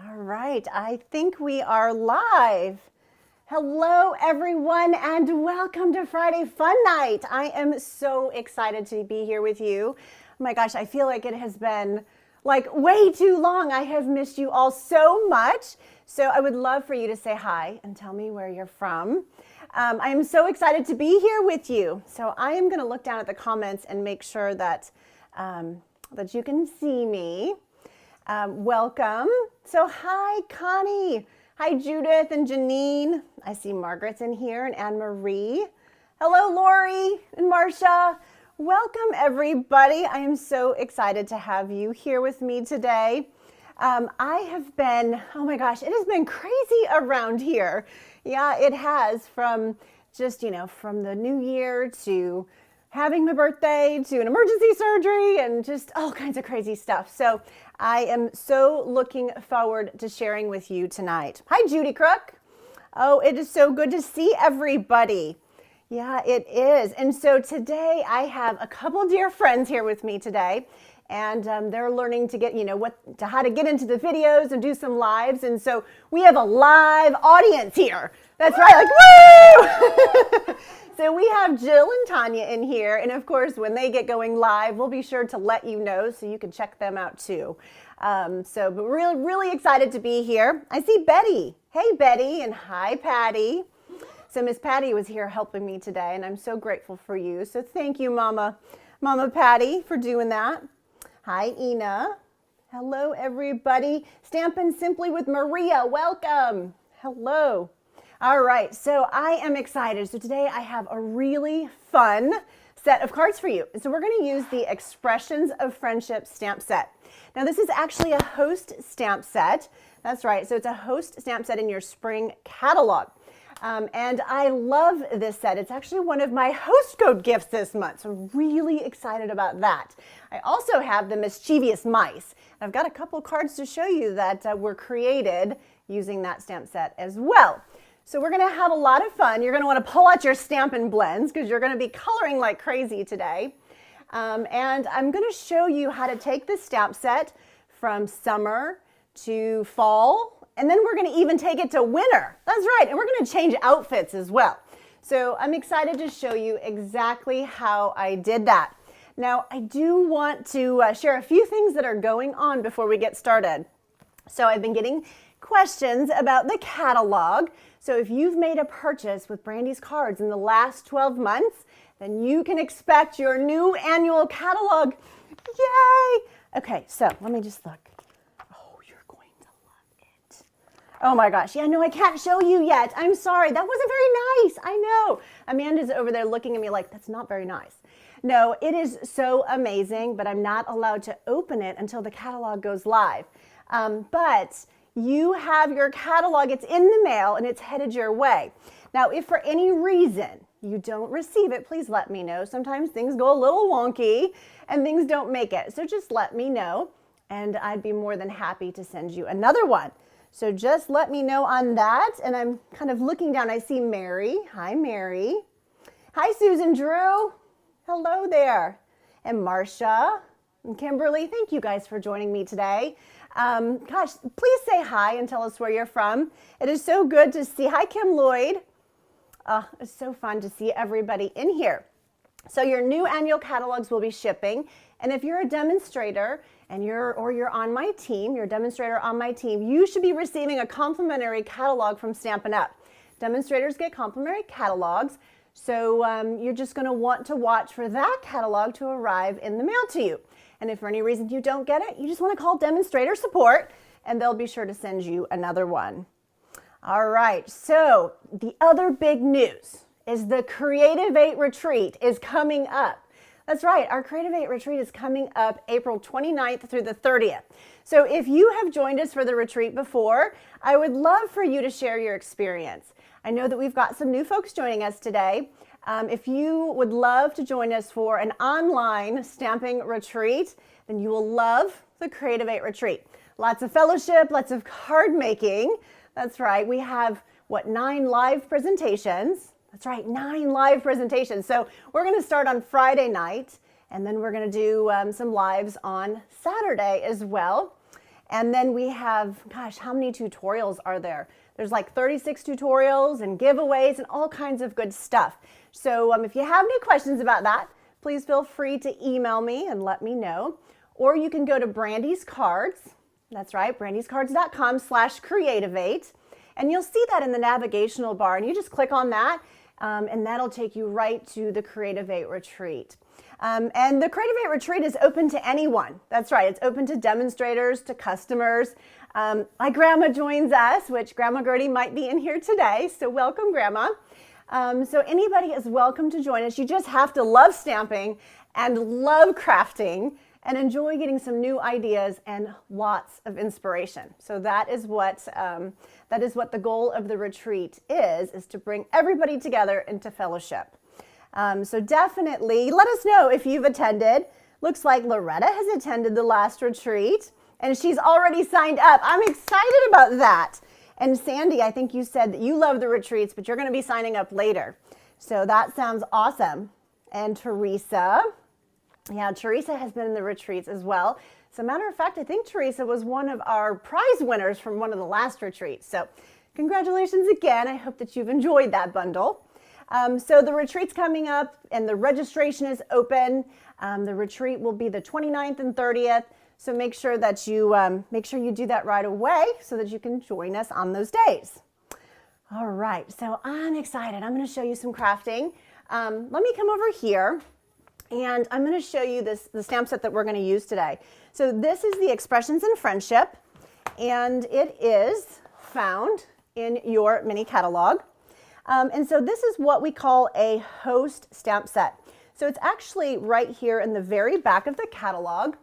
All right, I think we are live. Hello, everyone, and welcome to Friday Fun Night. I am so excited to be here with you. Oh my gosh, I feel like it has been like way too long. I have missed you all so much. So I would love for you to say hi and tell me where you're from. I am so excited to be here with you. So I am going to look down at the comments and make sure that, that you can see me. Welcome. So hi, Connie. Hi, Judith and Janine. I see Margaret's in here and Anne-Marie. Hello, Lori and Marcia. Welcome, everybody. I am so excited to have you here with me today. I have been, oh my gosh, it has been crazy around here. Yeah, it has, from just, from the new year to having my birthday to an emergency surgery and just all kinds of crazy stuff. So I am so looking forward to sharing with you tonight. Hi, Judy Crook. Oh, it is so good to see everybody. Yeah, it is. And so today I have a couple dear friends here with me today, and they're learning to get, how to get into the videos and do some lives. And so we have a live audience here. That's right, like, woo! So we have Jill and Tanya in here, and of course, when they get going live, we'll be sure to let you know so you can check them out too. But really, really excited to be here. I see Betty. Hey, Betty, and hi, Patty. So Miss Patty was here helping me today, and I'm so grateful for you. So thank you, Mama Patty, for doing that. Hi, Ina. Hello, everybody. Stampin' Simply with Maria. Welcome. Hello. All right, so I am excited. So today I have a really fun set of cards for you. So we're going to use the Expressions of Friendship stamp set. Now this is actually a host stamp set. That's right, so it's a host stamp set in your spring catalog. And I love this set. It's actually one of my host code gifts this month, so I'm really excited about that. I also have the Mischievous Mice. I've got a couple cards to show you that were created using that stamp set as well. So we're going to have a lot of fun. You're going to want to pull out your Stampin' Blends because you're going to be coloring like crazy today. And I'm going to show you how to take this stamp set from summer to fall, and then we're going to even take it to winter. That's right, and we're going to change outfits as well. So I'm excited to show you exactly how I did that. Now, I do want to share a few things that are going on before we get started. So I've been getting questions about the catalog. So if you've made a purchase with BrandysCards in the last 12 months, then you can expect your new annual catalog. Yay! Okay, so let me just look. Oh, you're going to love it. Oh my gosh, yeah, no, I can't show you yet. I'm sorry, that wasn't very nice. I know. Amanda's over there looking at me like, that's not very nice. No, it is so amazing, but I'm not allowed to open it until the catalog goes live. But you have your catalog, it's in the mail and it's headed your way. Now, if for any reason you don't receive it, please let me know. Sometimes things go a little wonky and things don't make it. So just let me know and I'd be more than happy to send you another one. So just let me know on that. And I'm kind of looking down. I see Mary. Hi, Mary. Hi, Susan Drew. Hello there. And Marcia and Kimberly. Thank you guys for joining me today. Gosh, please say hi and tell us where you're from. It is so good to see. Hi, Kim Lloyd. It's so fun to see everybody in here. So your new annual catalogs will be shipping. And if you're a demonstrator and you're on my team, you're a demonstrator on my team, you should be receiving a complimentary catalog from Stampin' Up. Demonstrators get complimentary catalogs. So you're just going to want to watch for that catalog to arrive in the mail to you. And if for any reason you don't get it, you just want to call demonstrator support and they'll be sure to send you another one. All right, so the other big news is the Creative 8 Retreat is coming up. That's right, our Creative 8 Retreat is coming up April 29th through the 30th. So if you have joined us for the retreat before, I would love for you to share your experience. I know that we've got some new folks joining us today. If you would love to join us for an online stamping retreat, then you will love the Creative 8 Retreat. Lots of fellowship, lots of card making. That's right, we have, 9 live presentations. That's right, 9 live presentations. So we're going to start on Friday night, and then we're going to do some lives on Saturday as well. And then we have, gosh, how many tutorials are there? There's like 36 tutorials and giveaways and all kinds of good stuff. So if you have any questions about that, please feel free to email me and let me know. Or you can go to BrandysCards. That's right, BrandysCards.com/creativate. And you'll see that in the navigational bar. And you just click on that, and that'll take you right to the Creativate Retreat. And the Creativate Retreat is open to anyone. That's right, it's open to demonstrators, to customers. My grandma joins us, which Grandma Gertie might be in here today. So welcome, Grandma. So anybody is welcome to join us. You just have to love stamping and love crafting and enjoy getting some new ideas and lots of inspiration. So that is what the goal of the retreat is to bring everybody together into fellowship. So definitely let us know if you've attended. Looks like Loretta has attended the last retreat and she's already signed up. I'm excited about that. And Sandy, I think you said that you love the retreats, but you're going to be signing up later. So that sounds awesome. And Teresa, yeah, Teresa has been in the retreats as well. As a matter of fact, I think Teresa was one of our prize winners from one of the last retreats. So congratulations again. I hope that you've enjoyed that bundle. So the retreat's coming up and the registration is open. The retreat will be the 29th and 30th. So make sure that you do that right away so that you can join us on those days. All right, so I'm excited. I'm going to show you some crafting. Let me come over here and I'm going to show you the stamp set that we're going to use today. So this is the Expressions in Friendship, and it is found in your mini catalog. And so this is what we call a host stamp set. So it's actually right here in the very back of the catalog.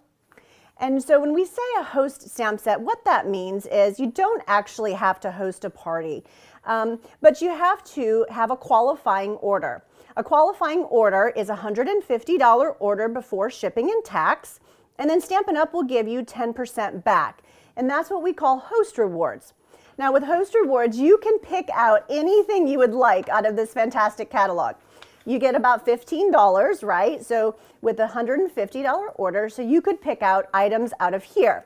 And so when we say a host stamp set, what that means is you don't actually have to host a party, but you have to have a qualifying order. A qualifying order is a $150 order before shipping and tax, and then Stampin' Up! Will give you 10% back. And that's what we call host rewards. Now with host rewards, you can pick out anything you would like out of this fantastic catalog. You get about $15, right? So with a $150 order, so you could pick out items out of here.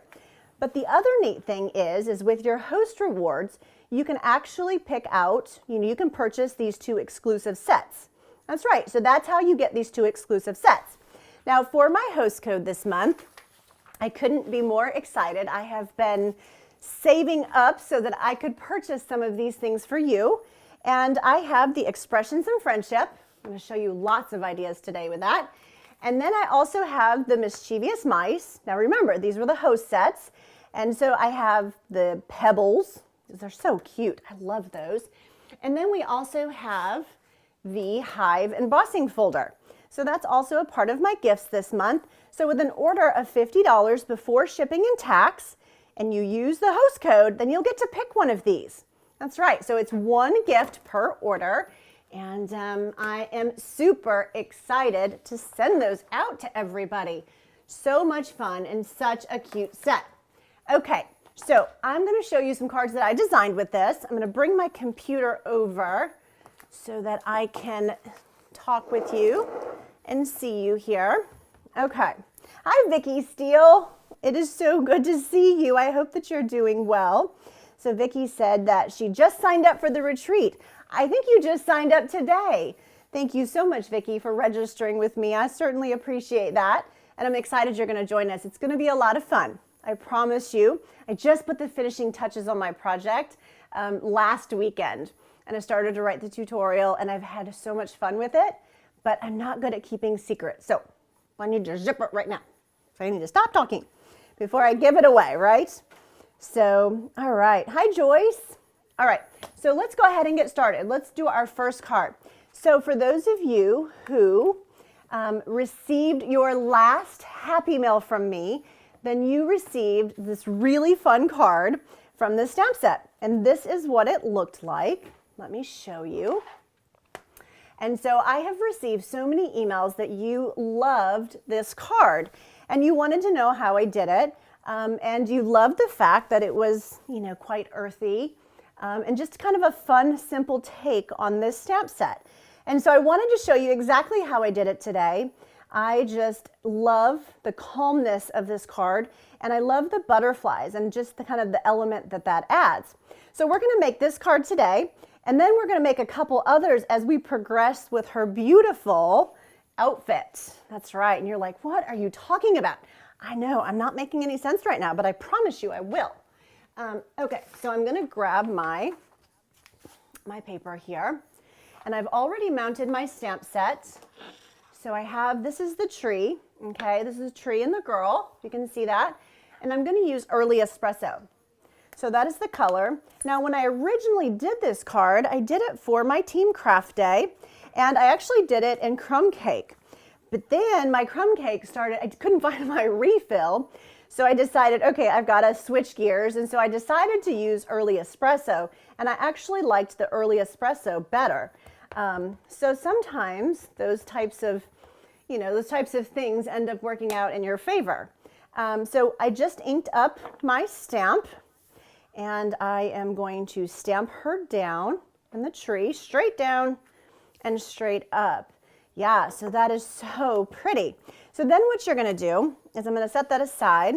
But the other neat thing is with your host rewards, you can actually pick out, you can purchase these 2 exclusive sets. That's right, so that's how you get these 2 exclusive sets. Now for my host code this month, I couldn't be more excited. I have been saving up so that I could purchase some of these things for you. And I have the Expressions in Friendship. I'm going to show you lots of ideas today with that. And then I also have the Mischievous Mice. Now remember, these were the host sets. And so I have the Pebbles. They're so cute. I love those. And then we also have the Hive embossing folder. So that's also a part of my gifts this month. So with an order of $50 before shipping and tax, and you use the host code, then you'll get to pick one of these. That's right. So it's 1 gift per order. And I am super excited to send those out to everybody. So much fun and such a cute set. Okay, so I'm going to show you some cards that I designed with this. I'm going to bring my computer over so that I can talk with you and see you here. Okay. Hi, Vicki Steele. It is so good to see you. I hope that you're doing well. So Vicki said that she just signed up for the retreat. I think you just signed up today. Thank you so much, Vicki, for registering with me. I certainly appreciate that. And I'm excited you're going to join us. It's going to be a lot of fun. I promise you. I just put the finishing touches on my project last weekend. And I started to write the tutorial, and I've had so much fun with it. But I'm not good at keeping secrets. So I need to zip it right now. So I need to stop talking before I give it away, right? So, all right. Hi, Joyce. All right. So let's go ahead and get started. Let's do our first card. So for those of you who received your last Happy Mail from me, then you received this really fun card from the stamp set. And this is what it looked like. Let me show you. And so I have received so many emails that you loved this card and you wanted to know how I did it. And you loved the fact that it was, quite earthy and just kind of a fun, simple take on this stamp set. And so I wanted to show you exactly how I did it today. I just love the calmness of this card, and I love the butterflies and just the kind of the element that that adds. So we're going to make this card today, and then we're going to make a couple others as we progress with her beautiful outfit. That's right. And you're like, what are you talking about? I know I'm not making any sense right now, but I promise you I will. Okay, so I'm going to grab my paper here, and I've already mounted my stamp set. So I have, this is the tree, okay? This is the tree and the girl, you can see that. And I'm going to use Early Espresso. So that is the color. Now, when I originally did this card, I did it for my team craft day, and I actually did it in crumb cake. But then my crumb cake started, I couldn't find my refill, so I decided, okay, I've got to switch gears, and so I decided to use Early Espresso, and I actually liked the Early Espresso better. So sometimes those types of things end up working out in your favor. So I just inked up my stamp, and I am going to stamp her down in the tree, straight down and straight up. Yeah, so that is so pretty. So then what you're going to do is I'm going to set that aside.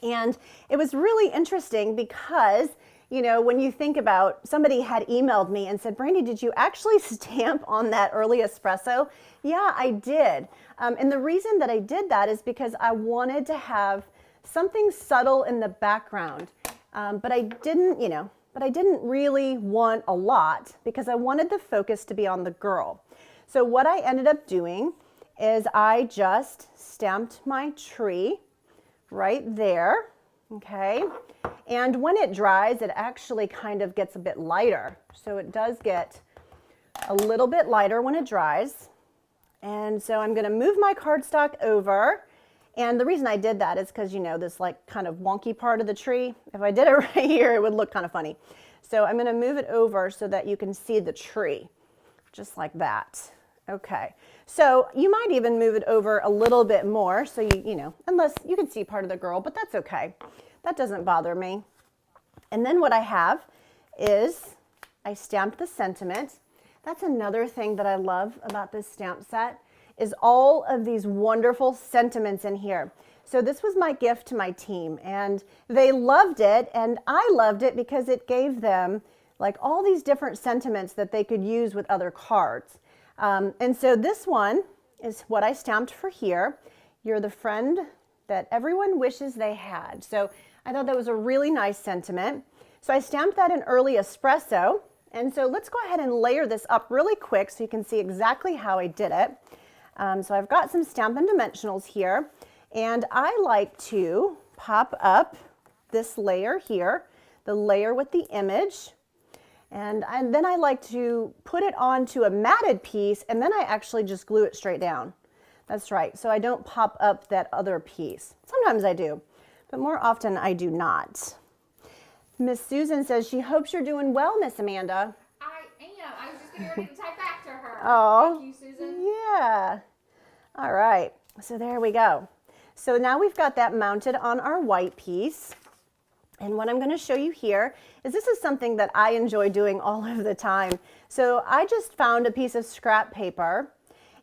And it was really interesting because, you know, when you think about, somebody had emailed me and said, Brandy, did you actually stamp on that Early Espresso? Yeah, I did. And the reason that I did that is because I wanted to have something subtle in the background. But I didn't really want a lot because I wanted the focus to be on the girl. So what I ended up doing is I just stamped my tree right there, okay? And when it dries, it actually kind of gets a bit lighter. So it does get a little bit lighter when it dries. And so I'm gonna move my cardstock over. And the reason I did that is because, you know, this like kind of wonky part of the tree, if I did it right here, it would look kind of funny. So I'm gonna move it over so that you can see the tree, just like that. Okay, so you might even move it over a little bit more, so you know, unless you can see part of the girl, but that's okay. That doesn't bother me. And then what I have is I stamped the sentiment. That's another thing that I love about this stamp set is all of these wonderful sentiments in here. So this was my gift to my team, and they loved it, and I loved it because it gave them like all these different sentiments that they could use with other cards. And so this one is what I stamped for here. You're the friend that everyone wishes they had. So I thought that was a really nice sentiment. So I stamped that in Early Espresso. And so let's go ahead and layer this up really quick so you can see exactly how I did it. So I've got some Stampin' Dimensionals here, and I like to pop up this layer here, the layer with the image. And then I like to put it onto a matted piece, and then I actually just glue it straight down. That's right, so I don't pop up that other piece. Sometimes I do, but more often I do not. Miss Susan says she hopes you're doing well, Miss Amanda. I am. I was just getting ready to type back to her. Oh, thank you, Susan. Yeah. All right, so there we go. So now we've got that mounted on our white piece. And what I'm going to show you here is this is something that I enjoy doing all of the time. So I just found a piece of scrap paper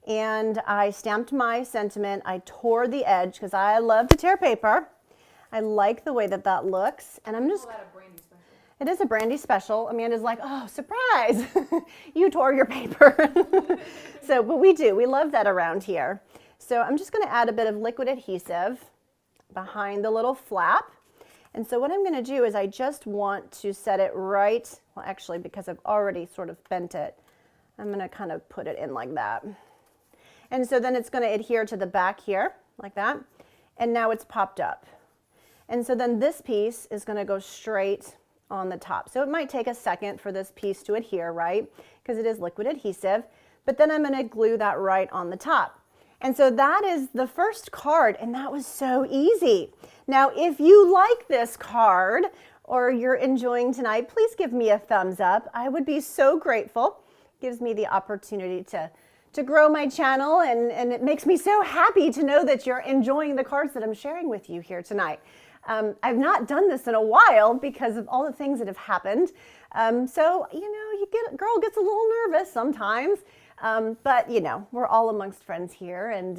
and I stamped my sentiment. I tore the edge because I love to tear paper. I like the way that that looks. And I'm just... Call that a Brandy special. It is a Brandy special. Amanda's like, oh, surprise. You tore your paper. So, but we do. We love that around here. So I'm just going to add a bit of liquid adhesive behind the little flap. And so what I'm going to do is I just want to set it right, well actually because I've already sort of bent it, I'm going to kind of put it in like that. And so then it's going to adhere to the back here, like that. And now it's popped up. And so then this piece is going to go straight on the top. So it might take a second for this piece to adhere, right? Because it is liquid adhesive. But then I'm going to glue that right on the top. And so that is the first card, and that was so easy. Now, if you like this card or you're enjoying tonight, please give me a thumbs up. I would be so grateful. It gives me the opportunity to grow my channel, and it makes me so happy to know that you're enjoying the cards that I'm sharing with you here tonight. I've not done this in a while because of all the things that have happened. So, you know, girl gets a little nervous sometimes. But you know, we're all amongst friends here, and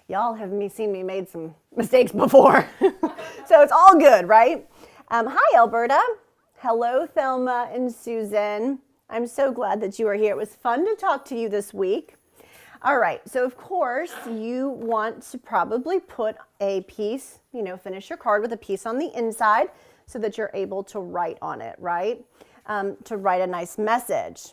y'all have seen me made some mistakes before. So it's all good, right? Hi, Alberta. Hello, Thelma and Susan. I'm so glad that you are here. It was fun to talk to you this week. All right, so of course you want to probably put a piece, you know, finish your card with a piece on the inside so that you're able to write on it, right? To write a nice message.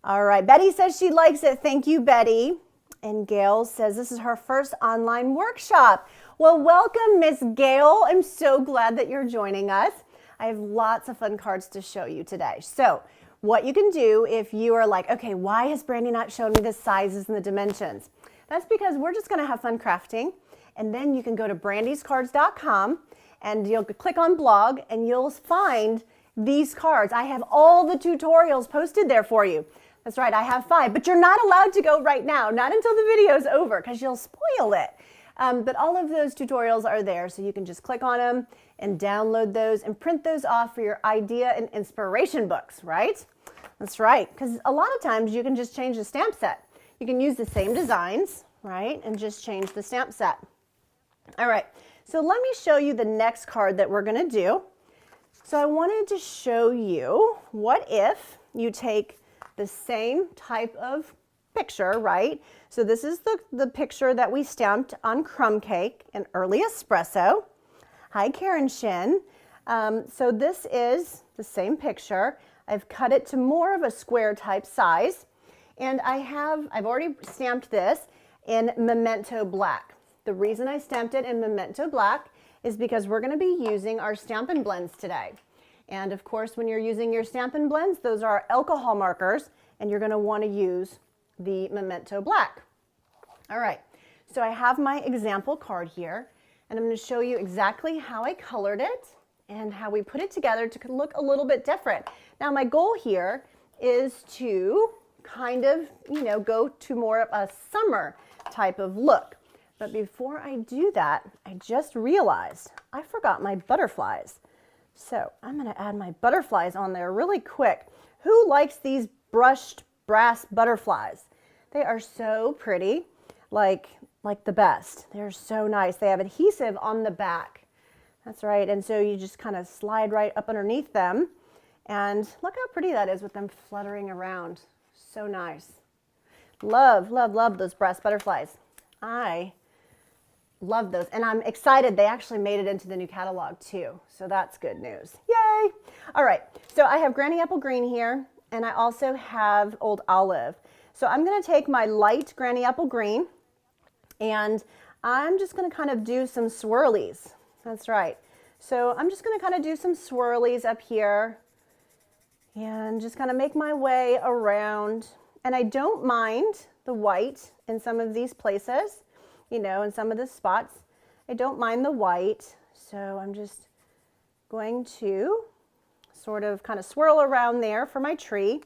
All right, Betty says she likes it. Thank you, Betty. And Gail says this is her first online workshop. Well, welcome, Miss Gail. I'm so glad that you're joining us. I have lots of fun cards to show you today. So what you can do if you are like, okay, why has Brandy not shown me the sizes and the dimensions? That's because we're just gonna have fun crafting, and then you can go to BrandysCards.com and you'll click on blog and you'll find these cards. I have all the tutorials posted there for you. That's right, I have 5, but you're not allowed to go right now, not until the video's over, because you'll spoil it. But all of those tutorials are there, so you can just click on them and download those and print those off for your idea and inspiration books, right? That's right, because a lot of times you can just change the stamp set. You can use the same designs, right, and just change the stamp set. All right, so let me show you the next card that we're going to do. So I wanted to show you, what if you take the same type of picture, right? So this is the picture that we stamped on crumb cake in early espresso. Hi, Karen Shin. So this is the same picture. I've cut it to more of a square type size, and I've already stamped this in Memento Black. The reason I stamped it in Memento Black is because we're going to be using our Stampin' Blends today. And of course, when you're using your Stampin' Blends, those are alcohol markers, and you're going to want to use the Memento Black. All right, so I have my example card here, and I'm going to show you exactly how I colored it and how we put it together to look a little bit different. Now, my goal here is to kind of, you know, go to more of a summer type of look. But before I do that, I just realized I forgot my butterflies. So I'm going to add my butterflies on there really quick. Who likes these brushed brass butterflies? They are so pretty, like the best. They're so nice. They have adhesive on the back. That's right, and so you just kind of slide right up underneath them, and look how pretty that is with them fluttering around. So nice. Love, love, love those brass butterflies. I love those, and I'm excited they actually made it into the new catalog too, so that's good news. Yay! All right, so I have Granny Apple Green here, and I also have Old Olive. So I'm going to take my light Granny Apple Green, and I'm just going to kind of do some swirlies. That's right. So I'm just going to kind of do some swirlies up here and just kind of make my way around. And I don't mind the white in some of these places, you know, in some of the spots. I don't mind the white. So I'm just going to sort of kind of swirl around there for my tree.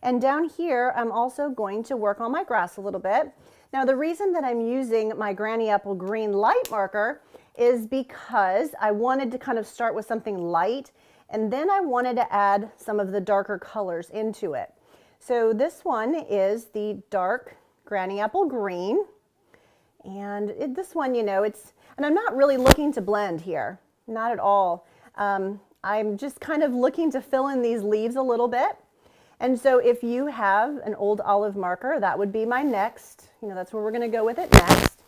And down here, I'm also going to work on my grass a little bit. Now, the reason that I'm using my Granny Apple Green light marker is because I wanted to kind of start with something light, and then I wanted to add some of the darker colors into it. So this one is the dark Granny Apple Green, and this one, you know, and I'm not really looking to blend here, not at all. I'm just kind of looking to fill in these leaves a little bit. And so if you have an Old Olive marker, that would be my next, you know, that's where we're going to go with it next.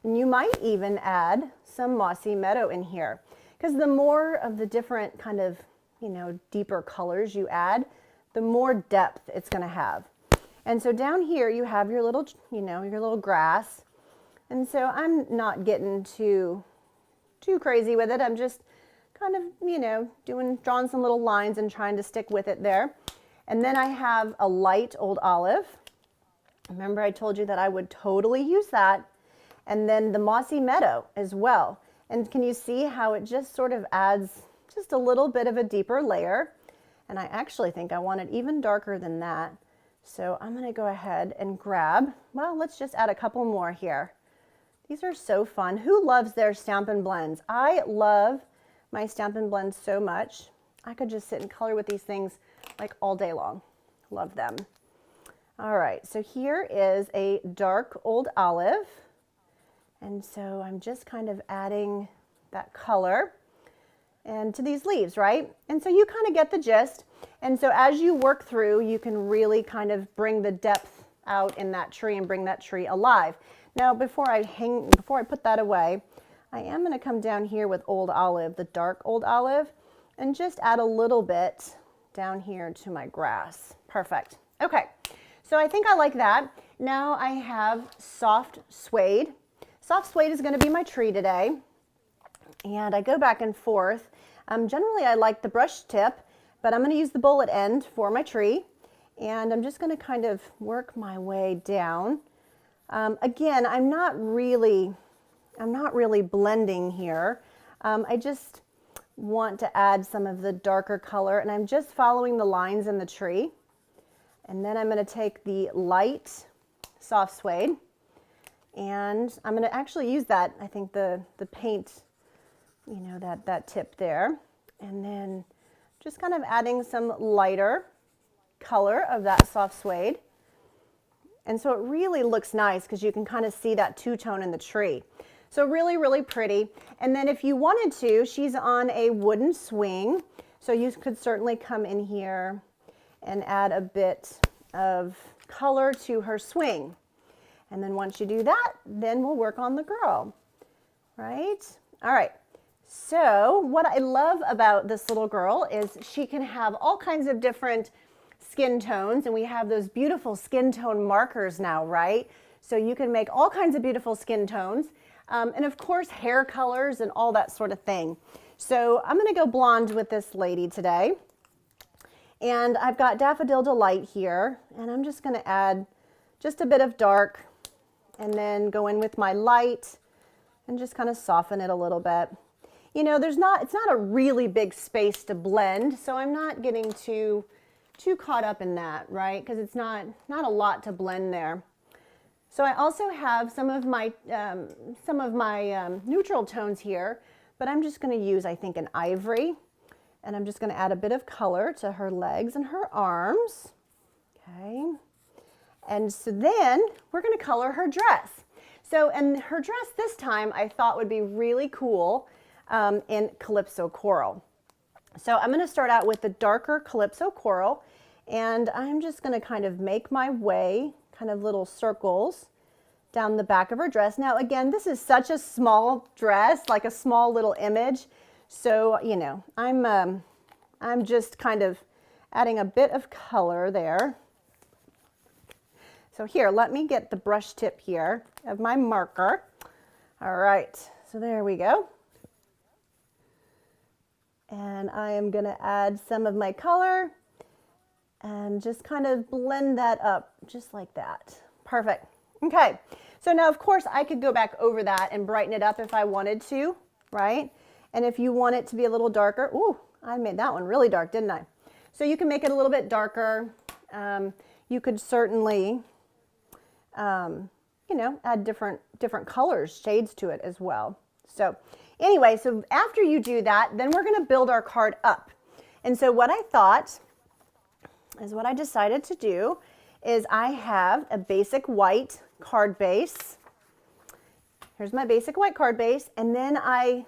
And you might even add some Mossy Meadow in here, because the more of the different kind of, you know, deeper colors you add, the more depth it's going to have. And so down here you have your little, you know, your little grass. And so I'm not getting too crazy with it. I'm just kind of, you know, drawing some little lines and trying to stick with it there. And then I have a light Old Olive. Remember, I told you that I would totally use that. And then the Mossy Meadow as well. And can you see how it just sort of adds just a little bit of a deeper layer? And I actually think I want it even darker than that. So I'm going to go ahead and grab, well, let's just add a couple more here. These are so fun. Who loves their Stampin' Blends? I love my Stampin' Blends so much. I could just sit and color with these things like all day long. Love them. All right, so here is a dark old olive. And so I'm just kind of adding that color and to these leaves, right? And so you kind of get the gist. And so as you work through, you can really kind of bring the depth out in that tree and bring that tree alive. Now, before I put that away, I am going to come down here with old olive, the dark old olive, and just add a little bit down here to my grass. Perfect. Okay, so I think I like that. Now I have soft suede. Soft suede is going to be my tree today. And I go back and forth. Generally, I like the brush tip, but I'm going to use the bullet end for my tree. And I'm just going to kind of work my way down. Again, I'm not really blending here. I just want to add some of the darker color, and I'm just following the lines in the tree. And then I'm going to take the light soft suede, and I'm going to actually use that, I think the paint, you know, that tip there. And then just kind of adding some lighter color of that soft suede. And so it really looks nice because you can kind of see that two-tone in the tree. So really, really pretty. And then if you wanted to, she's on a wooden swing. So you could certainly come in here and add a bit of color to her swing. And then once you do that, then we'll work on the girl, right? All right. So what I love about this little girl is she can have all kinds of different skin tones, and we have those beautiful skin tone markers now, right? So you can make all kinds of beautiful skin tones, and of course hair colors and all that sort of thing. So I'm going to go blonde with this lady today, and I've got Daffodil Delight here, and I'm just going to add just a bit of dark and then go in with my light and just kind of soften it a little bit. You know, it's not a really big space to blend, so I'm not getting too caught up in that, right? Because it's not a lot to blend there. So I also have some of my neutral tones here, but I'm just going to use, I think, an ivory, and I'm just going to add a bit of color to her legs and her arms. Okay, and so then we're going to color her dress. So, and her dress this time I thought would be really cool in Calypso Coral. So I'm going to start out with the darker Calypso Coral, and I'm just going to kind of make my way, kind of little circles down the back of her dress. Now again, this is such a small dress, like a small little image. So, you know, I'm just kind of adding a bit of color there. So here, let me get the brush tip here of my marker. All right, so there we go. And I am going to add some of my color and just kind of blend that up just like that. Perfect. Okay, so now of course I could go back over that and brighten it up if I wanted to, right? And if you want it to be a little darker, ooh, I made that one really dark, didn't I? So you can make it a little bit darker. You could certainly, you know, add different colors, shades to it as well. So anyway, so after you do that, then we're going to build our card up. And so what I thought is what I decided to do is I have a basic white card base. Here's my basic white card base, and then I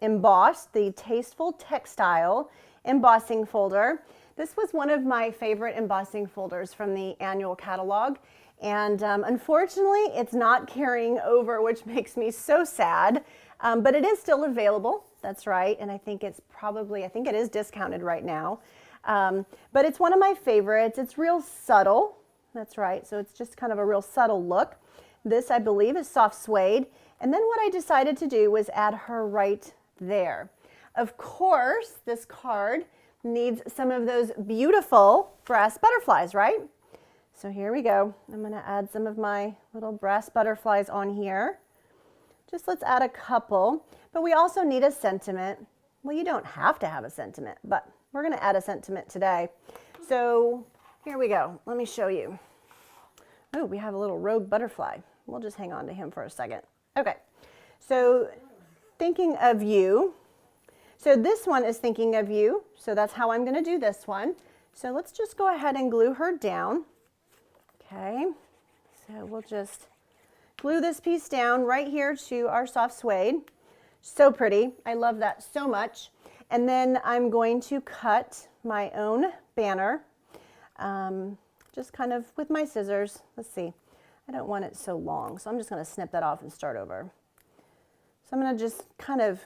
embossed the Tasteful Textile embossing folder. This was one of my favorite embossing folders from the annual catalog, and unfortunately it's not carrying over, which makes me so sad, but it is still available. That's right, and I think it is discounted right now. But it's one of my favorites. It's real subtle. That's right. So it's just kind of a real subtle look. This, I believe, is soft suede. And then what I decided to do was add her right there. Of course, this card needs some of those beautiful brass butterflies, right? So here we go. I'm going to add some of my little brass butterflies on here. Just let's add a couple. But we also need a sentiment. Well, you don't have to have a sentiment, but we're going to add a sentiment today. So here we go. Let me show you. Oh, we have a little rogue butterfly. We'll just hang on to him for a second. Okay. So thinking of you. So this one is thinking of you. So that's how I'm going to do this one. So let's just go ahead and glue her down. Okay, so we'll just glue this piece down right here to our soft suede. So pretty. I love that so much. And then I'm going to cut my own banner, just kind of with my scissors. Let's see. I don't want it so long, so I'm just going to snip that off and start over. So I'm going to just kind of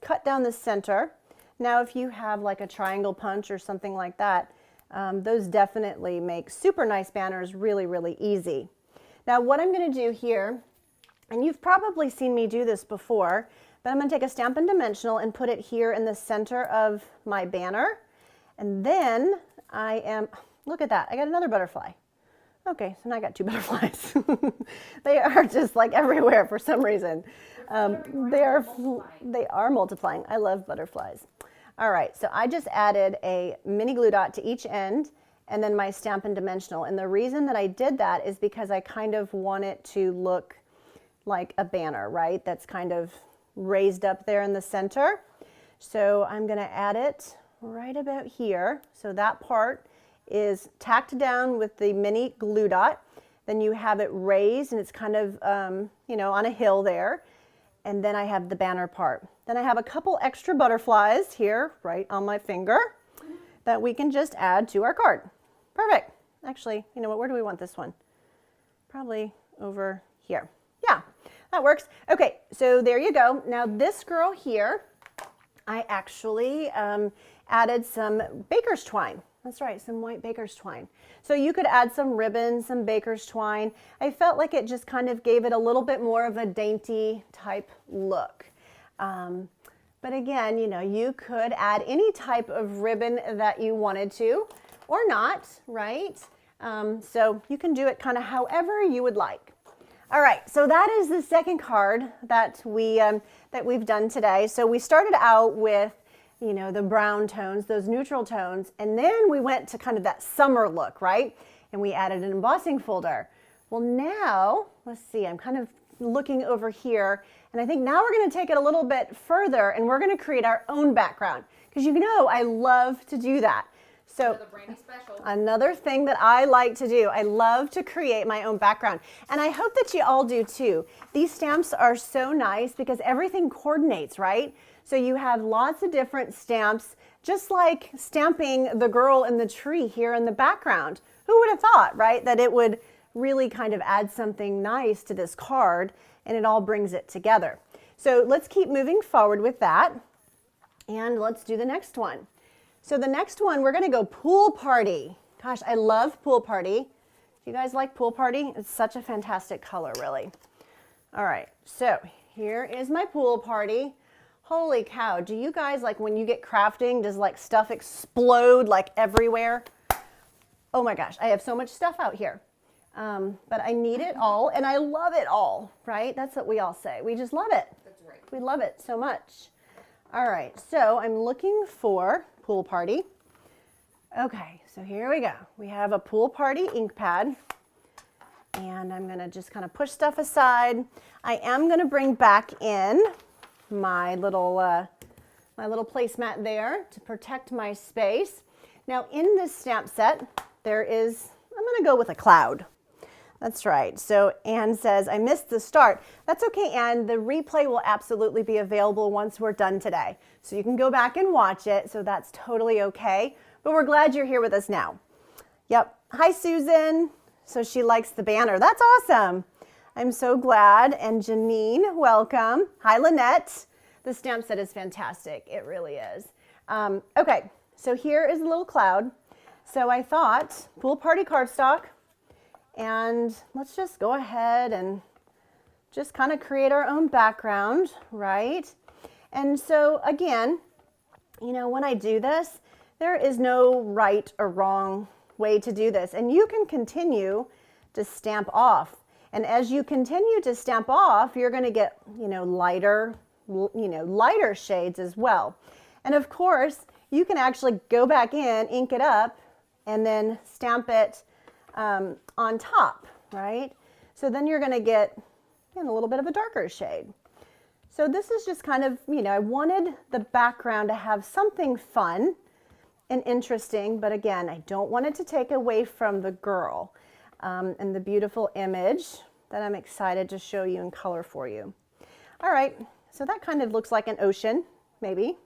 cut down the center. Now, if you have like a triangle punch or something like that, those definitely make super nice banners really, really easy. Now, what I'm going to do here, and you've probably seen me do this before, but I'm going to take a Stampin' Dimensional and put it here in the center of my banner. And then look at that, I got another butterfly. Okay, so now I got two butterflies. They are just like everywhere for some reason. They are multiplying. I love butterflies. All right, so I just added a mini glue dot to each end and then my Stampin' Dimensional. And the reason that I did that is because I kind of want it to look like a banner, right? That's kind of raised up there in the center. So I'm going to add it right about here. So that part is tacked down with the mini glue dot. Then you have it raised and it's kind of, you know, on a hill there. And then I have the banner part. Then I have a couple extra butterflies here right on my finger that we can just add to our card. Perfect. Actually, you know what, where do we want this one? Probably over here. Yeah, that works. Okay, so there you go. Now this girl here, I actually added some baker's twine. That's right, some white baker's twine. So you could add some ribbon, some baker's twine. I felt like it just kind of gave it a little bit more of a dainty type look. But again, you know, you could add any type of ribbon that you wanted to, or not, right? So you can do it kind of however you would like. All right, so that is the second card that we've done today. So we started out with, you know, the brown tones, those neutral tones, and then we went to kind of that summer look, right? And we added an embossing folder. Well, now, let's see, I'm kind of looking over here, and I think now we're going to take it a little bit further, and we're going to create our own background, because you know I love to do that. So another thing that I like to do, I love to create my own background. And I hope that you all do too. These stamps are so nice because everything coordinates, right? So you have lots of different stamps, just like stamping the girl in the tree here in the background. Who would have thought, right, that it would really kind of add something nice to this card, and it all brings it together. So let's keep moving forward with that, and let's do the next one. So the next one, we're going to go pool party. Gosh, I love pool party. Do you guys like pool party? It's such a fantastic color, really. All right, so here is my pool party. Holy cow, do you guys, like when you get crafting, does like stuff explode like everywhere? Oh my gosh, I have so much stuff out here. But I need it all and I love it all, right? That's what we all say. We just love it. That's right. We love it so much. All right, so I'm looking for pool party. Okay, so here we go. We have a pool party ink pad, and I'm gonna just kind of push stuff aside. I am gonna bring back in my little placemat there to protect my space. Now in this stamp set, I'm gonna go with a cloud. That's right. So Anne says, I missed the start. That's okay, Anne. The replay will absolutely be available once we're done today. So you can go back and watch it. So that's totally okay. But we're glad you're here with us now. Yep. Hi, Susan. So she likes the banner. That's awesome. I'm so glad. And Janine, welcome. Hi, Lynette. The stamp set is fantastic. It really is. Okay. So here is a little cloud. So I thought pool party cardstock. And let's just go ahead and just kind of create our own background, right? And so again, you know, when I do this, there is no right or wrong way to do this. And you can continue to stamp off. And as you continue to stamp off, you're going to get, lighter shades as well. And of course, you can actually go back in, ink it up, and then stamp it on top, right? So then you're going to get a little bit of a darker shade. So this is just kind of, I wanted the background to have something fun and interesting, but again, I don't want it to take away from the girl. and the beautiful image that I'm excited to show you in color for you. All right, so that kind of looks like an ocean, maybe.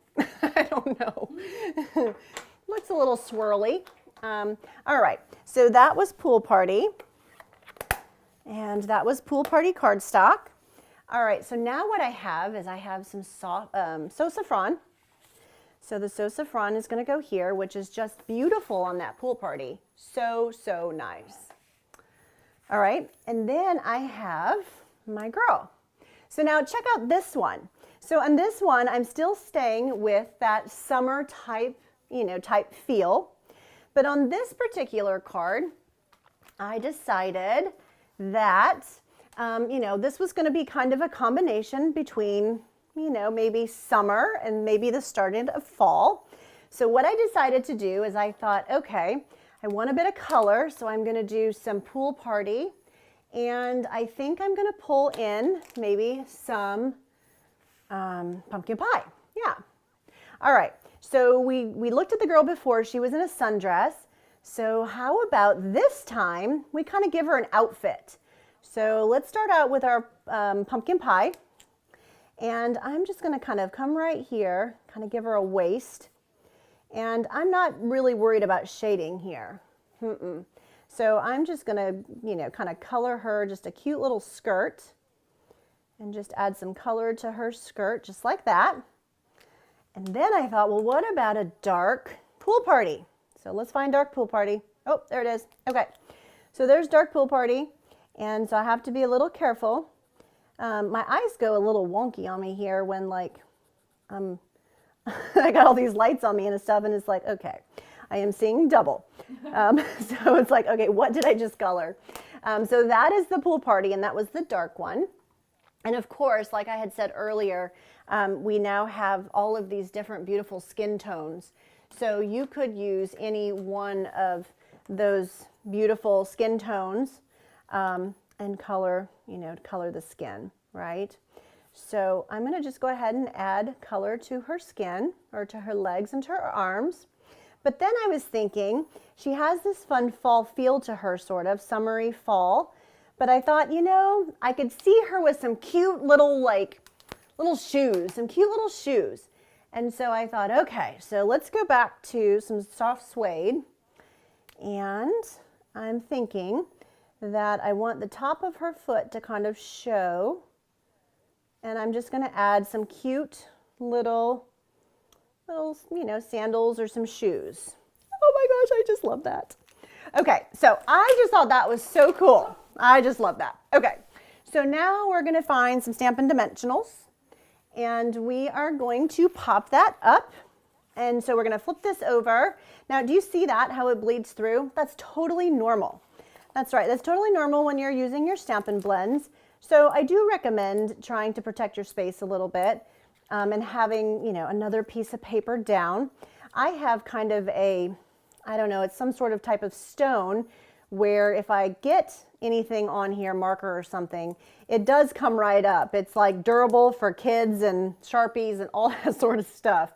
I don't know. Looks a little swirly. All right, so that was Pool Party, and that was Pool Party cardstock. All right, so now what I have is I have some saffron. So the saffron is going to go here, which is just beautiful on that Pool Party. So, so nice. All right, and then I have my girl. So now check out this one. So on this one, I'm still staying with that summer type, type feel. But on this particular card, I decided that, this was going to be kind of a combination between, maybe summer and maybe the start of fall. So what I decided to do is I thought, okay, I want a bit of color, so I'm going to do some Pool Party. And I think I'm going to pull in maybe some pumpkin pie. Yeah. All right. So we looked at the girl before. She was in a sundress. So how about this time we kind of give her an outfit? So let's start out with our pumpkin pie. And I'm just going to kind of come right here, kind of give her a waist. And I'm not really worried about shading here. So I'm just going to, kind of color her just a cute little skirt. And just add some color to her skirt, just like that. And then I thought, well, what about a dark Pool Party? So let's find dark Pool Party. Oh, there it is. Okay, so there's dark Pool Party. And so I have to be a little careful. My eyes go a little wonky on me here when I got all these lights on me and stuff, and it's like, okay, I am seeing double. So it's like, okay, what did I just color? So that is the Pool Party, and that was the dark one. And of course, like I had said earlier, we now have all of these different beautiful skin tones. So you could use any one of those beautiful skin tones and color, color the skin, right? So I'm going to just go ahead and add color to her skin, or to her legs and to her arms. But then I was thinking, she has this fun fall feel to her, sort of summery fall. But I thought, I could see her with some cute little shoes, some cute little shoes. And so I thought, okay, so let's go back to some soft suede. And I'm thinking that I want the top of her foot to kind of show. And I'm just going to add some cute little, sandals or some shoes. Oh my gosh, I just love that. Okay, so I just thought that was so cool. I just love that. Okay, so now we're going to find some Stampin' Dimensionals, and we are going to pop that up. And so we're going to flip this over. Now, do you see that, how it bleeds through? That's totally normal. That's right, that's totally normal when you're using your Stampin' Blends. So I do recommend trying to protect your space a little bit and having, another piece of paper down. I have kind of it's some sort of type of stone where if I get anything on here, marker or something, it does come right up. It's like durable for kids and Sharpies and all that sort of stuff.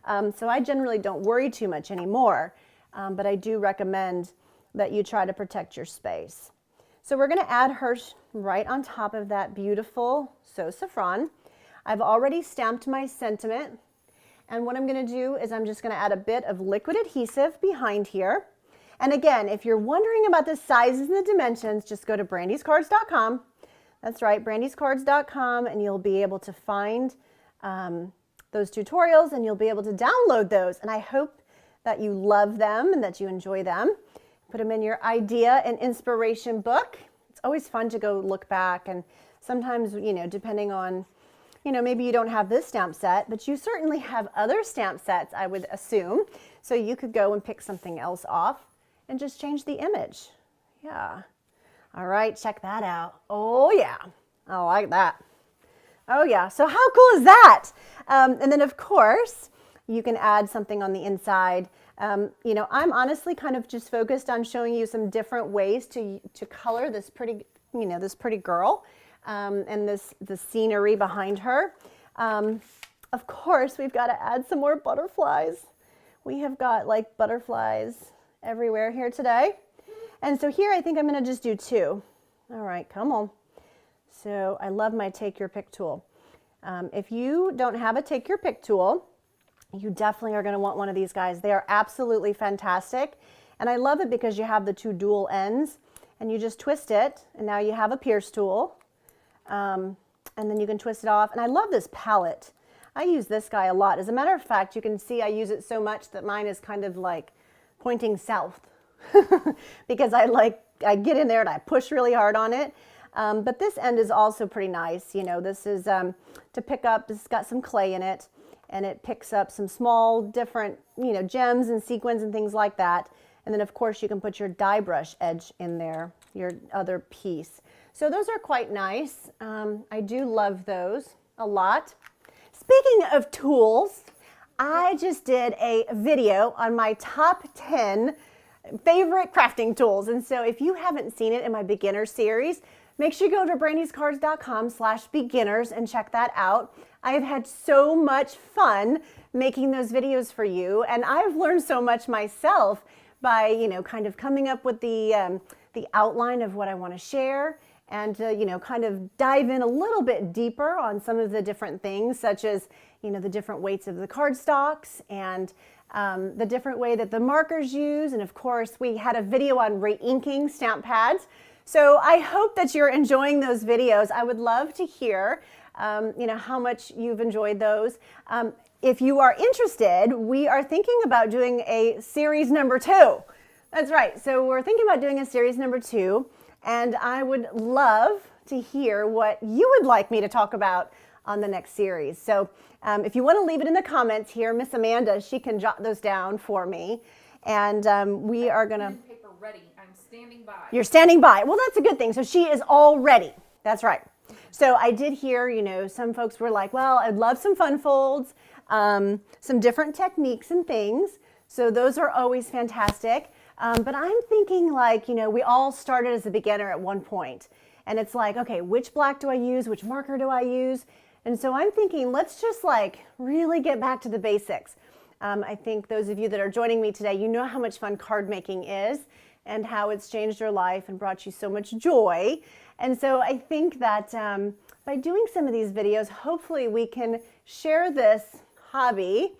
So I generally don't worry too much anymore, but I do recommend that you try to protect your space. So we're going to add her right on top of that beautiful saffron. I've already stamped my sentiment. And what I'm going to do is I'm just going to add a bit of liquid adhesive behind here. And again, if you're wondering about the sizes and the dimensions, just go to BrandysCards.com. That's right, BrandysCards.com, and you'll be able to find those tutorials, and you'll be able to download those. And I hope that you love them and that you enjoy them. Put them in your idea and inspiration book. It's always fun to go look back, and sometimes, depending on, maybe you don't have this stamp set, but you certainly have other stamp sets, I would assume. So you could go and pick something else off and just change the image. Yeah. All right, check that out. Oh yeah, I like that. Oh yeah, so how cool is that? And then of course, you can add something on the inside. I'm honestly kind of just focused on showing you some different ways to color this pretty, this pretty girl and the scenery behind her. Of course, we've got to add some more butterflies. We have got like butterflies everywhere here today. And so here I think I'm going to just do 2. All right, come on. So I love my take your pick tool. If you don't have a take your pick tool, you definitely are going to want one of these guys. They are absolutely fantastic. And I love it because you have the 2 dual ends and you just twist it and now you have a pierce tool. And then you can twist it off. And I love this palette. I use this guy a lot. As a matter of fact, you can see I use it so much that mine is kind of like pointing south because I get in there and I push really hard on it. But this end is also pretty nice. You know, this is to pick up, this has got some clay in it and it picks up some small different, you know, gems and sequins and things like that. And then of course you can put your die brush edge in there, your other piece. So those are quite nice. I do love those a lot. Speaking of tools, I just did a video on my top 10 favorite crafting tools. And so if you haven't seen it in my beginner series, make sure you go to BrandysCards.com/beginners and check that out. I have had so much fun making those videos for you, and I've learned so much myself by, you know, kind of coming up with the outline of what I want to share and, you know, kind of dive in a little bit deeper on some of the different things, such as, you know, the different weights of the cardstocks and the different way that the markers use. And of course, we had a video on re-inking stamp pads. So I hope that you're enjoying those videos. I would love to hear, you know, how much you've enjoyed those. If you are interested, we are thinking about doing a series number 2. That's right. So we're thinking about doing a series number 2, and I would love to hear what you would like me to talk about on the next series. So if you want to leave it in the comments here, Miss Amanda, she can jot those down for me. And we are going to... Paper ready. I'm standing by. You're standing by. Well, that's a good thing. So she is all ready. That's right. So I did hear, you know, some folks were like, well, I'd love some fun folds, some different techniques and things. So those are always fantastic. But I'm thinking like, you know, we all started as a beginner at one point. And it's like, okay, which black do I use? Which marker do I use? And so I'm thinking, let's just like really get back to the basics. I think those of you that are joining me today, you know how much fun card making is and how it's changed your life and brought you so much joy. And so I think that by doing some of these videos, hopefully we can share this hobby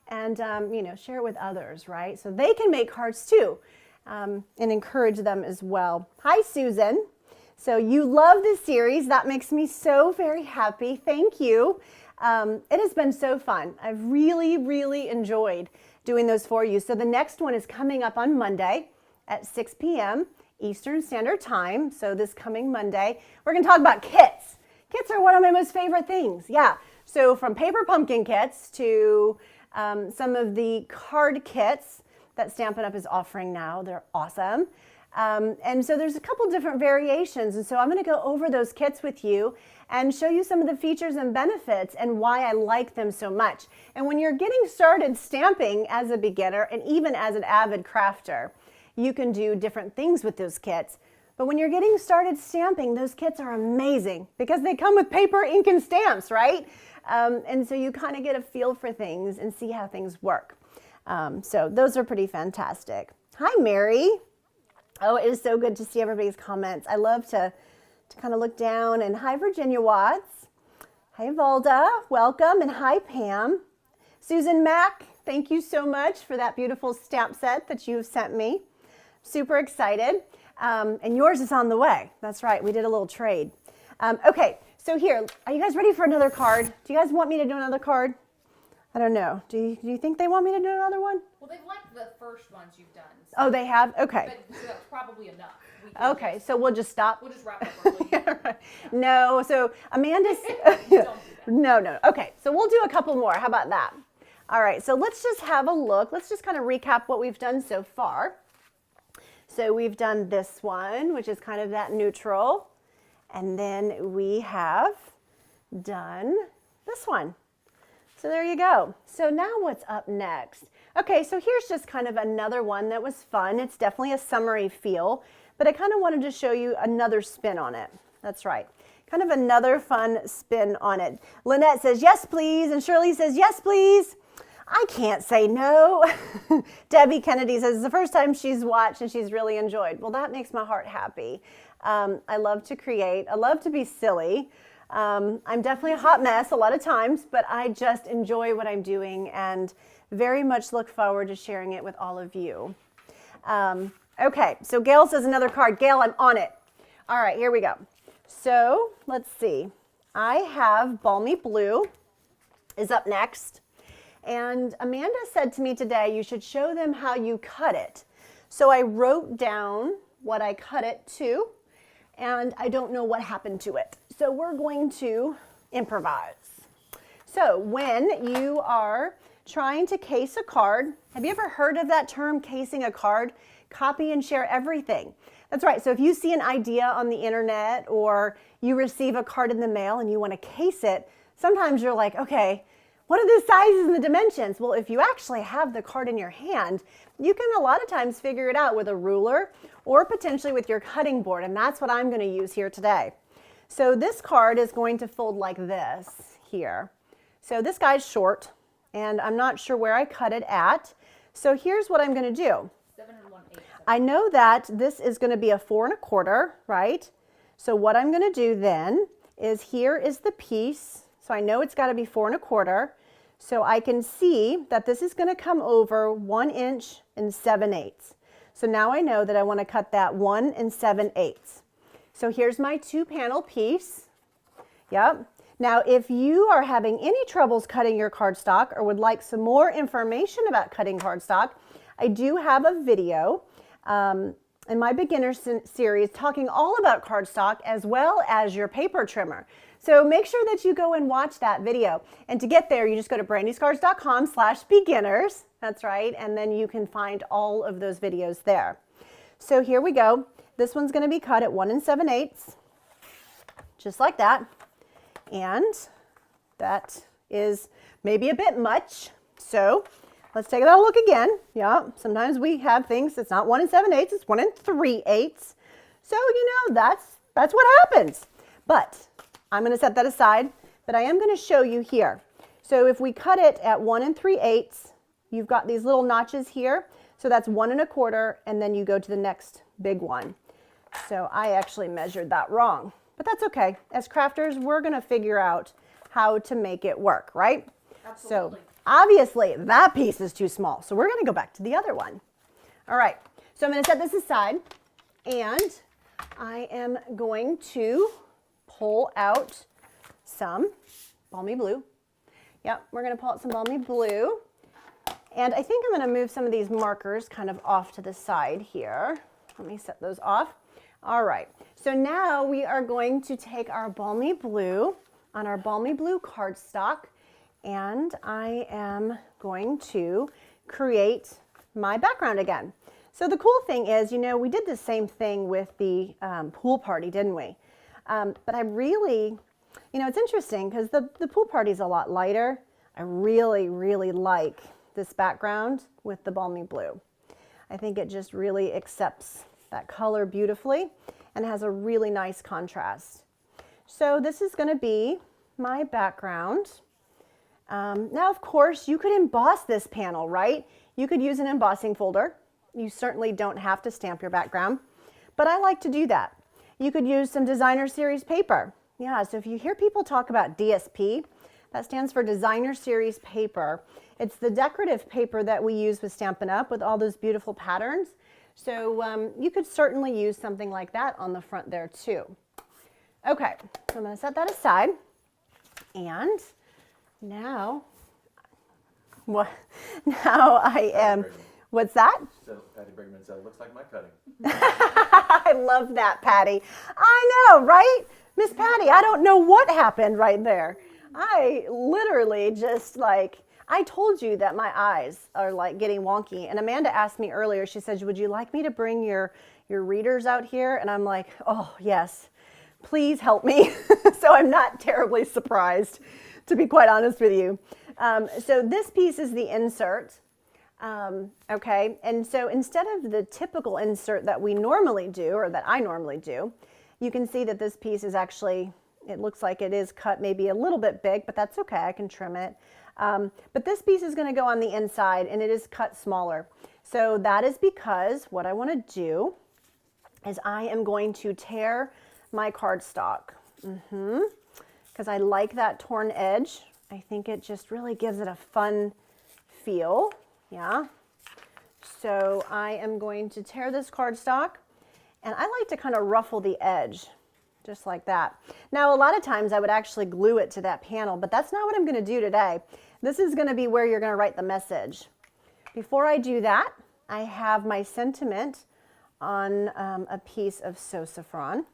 and you know, share it with others, right? So they can make cards too and encourage them as well. Hi, Susan. So you love this series. That makes me so very happy. Thank you. It has been so fun. I've really, really enjoyed doing those for you. So the next one is coming up on Monday at 6 p.m. Eastern Standard Time. So this coming Monday, we're going to talk about kits. Kits are one of my most favorite things. Yeah. So from paper pumpkin kits to some of the card kits that Stampin' Up! Is offering now. They're awesome. And so there's a couple different variations. And so I'm going to go over those kits with you and show you some of the features and benefits and why I like them so much. And when you're getting started stamping as a beginner and even as an avid crafter, you can do different things with those kits. But when you're getting started stamping, those kits are amazing because they come with paper, ink, and stamps, right? And so you kind of get a feel for things and see how things work. So those are pretty fantastic. Hi, Mary. Oh, it is so good to see everybody's comments. I love to kind of look down. And hi, Virginia Watts. Hi, Valda. Welcome. And hi, Pam. Susan Mack, thank you so much for that beautiful stamp set that you've sent me. Super excited. And yours is on the way. That's right. We did a little trade. Okay, so here, are you guys ready for another card? Do you guys want me to do another card? I don't know. Do you think they want me to do another one? Well, they've liked the first ones you've done. So. Oh, they have? Okay. But so that's probably enough. Okay, so we'll just stop. We'll just wrap up early. Yeah, right. No, so Amanda's... Don't do that. No. Okay, so we'll do a couple more. How about that? All right, so let's just have a look. Let's just kind of recap what we've done so far. So we've done this one, which is kind of that neutral. And then we have done this one. So there you go. So now what's up next? Okay, so here's just kind of another one that was fun. It's definitely a summery feel, but I kind of wanted to show you another spin on it. That's right. Kind of another fun spin on it. Lynette says, yes, please. And Shirley says, yes, please. I can't say no. Debbie Kennedy says it's the first time she's watched and she's really enjoyed. Well, that makes my heart happy. I love to create. I love to be silly. I'm definitely a hot mess a lot of times, but I just enjoy what I'm doing and very much look forward to sharing it with all of you. Okay, so Gail says another card. Gail, I'm on it. All right, here we go. So let's see. I have Balmy Blue is up next. And Amanda said to me today, you should show them how you cut it. So I wrote down what I cut it to, and I don't know what happened to it. So we're going to improvise. So when you are trying to case a card, have you ever heard of that term, casing a card? Copy and share everything. That's right. So if you see an idea on the internet or you receive a card in the mail and you want to case it, sometimes you're like, okay, what are the sizes and the dimensions? Well, if you actually have the card in your hand, you can a lot of times figure it out with a ruler or potentially with your cutting board, and that's what I'm going to use here today. So this card is going to fold like this here. So this guy's short, and I'm not sure where I cut it at. So here's what I'm going to do. 7 1/8. I know that this is going to be a 4 1/4, right? So what I'm going to do then is here is the piece. So I know it's got to be 4 1/4. So I can see that this is going to come over 1 inch and 7/8. So now I know that I want to cut that 1 7/8. So here's my 2-panel piece. Yep. Now, if you are having any troubles cutting your cardstock or would like some more information about cutting cardstock, I do have a video in my beginner series talking all about cardstock as well as your paper trimmer. So make sure that you go and watch that video. And to get there, you just go to brandyscards.com/beginners. That's right. And then you can find all of those videos there. So here we go. This one's going to be cut at 1 7/8, just like that. And that is maybe a bit much. So let's take another look again. Yeah, sometimes we have things that's not 1 7/8, it's 1 3/8. So, that's what happens. But I'm going to set that aside, but I am going to show you here. So if we cut it at 1 3/8, you've got these little notches here. So that's 1 1/4, and then you go to the next big one. So I actually measured that wrong, but that's okay. As crafters, we're going to figure out how to make it work, right? Absolutely. So obviously that piece is too small. So we're going to go back to the other one. All right. So I'm going to set this aside, and I am going to pull out some Balmy Blue. Yep, we're going to pull out some Balmy Blue. And I think I'm going to move some of these markers kind of off to the side here. Let me set those off. All right, so now we are going to take our Balmy Blue on our Balmy Blue cardstock, and I am going to create my background again. So the cool thing is, we did the same thing with the pool party, didn't we? But I really, it's interesting because the pool party is a lot lighter. I really, really like this background with the Balmy Blue. I think it just really accepts that color beautifully and has a really nice contrast. So this is going to be my background. Now, of course, you could emboss this panel, right? You could use an embossing folder. You certainly don't have to stamp your background, but I like to do that. You could use some designer series paper. Yeah, so if you hear people talk about DSP, that stands for designer series paper. It's the decorative paper that we use with Stampin' Up! With all those beautiful patterns. So you could certainly use something like that on the front there too. Okay, so I'm going to set that aside. And now I am, what's that? So Patty Brigman said, looks like my cutting. I love that, Patty. I know, right? Miss Patty, I don't know what happened right there. I literally just I told you that my eyes are getting wonky. And Amanda asked me earlier, she said, would you like me to bring your readers out here? And I'm like, oh, yes, please help me. So I'm not terribly surprised, to be quite honest with you. So this piece is the insert. Okay, and so instead of the typical insert that we normally do, or that I normally do, you can see that this piece is actually, it looks like it is cut maybe a little bit big, but that's okay, I can trim it. But this piece is going to go on the inside, and it is cut smaller. So that is because what I want to do is I am going to tear my cardstock. Because I like that torn edge. I think it just really gives it a fun feel. Yeah. So I am going to tear this cardstock, and I like to kind of ruffle the edge, just like that. Now, a lot of times I would actually glue it to that panel, but that's not what I'm going to do today. This is going to be where you're going to write the message. Before I do that, I have my sentiment on a piece of saffron,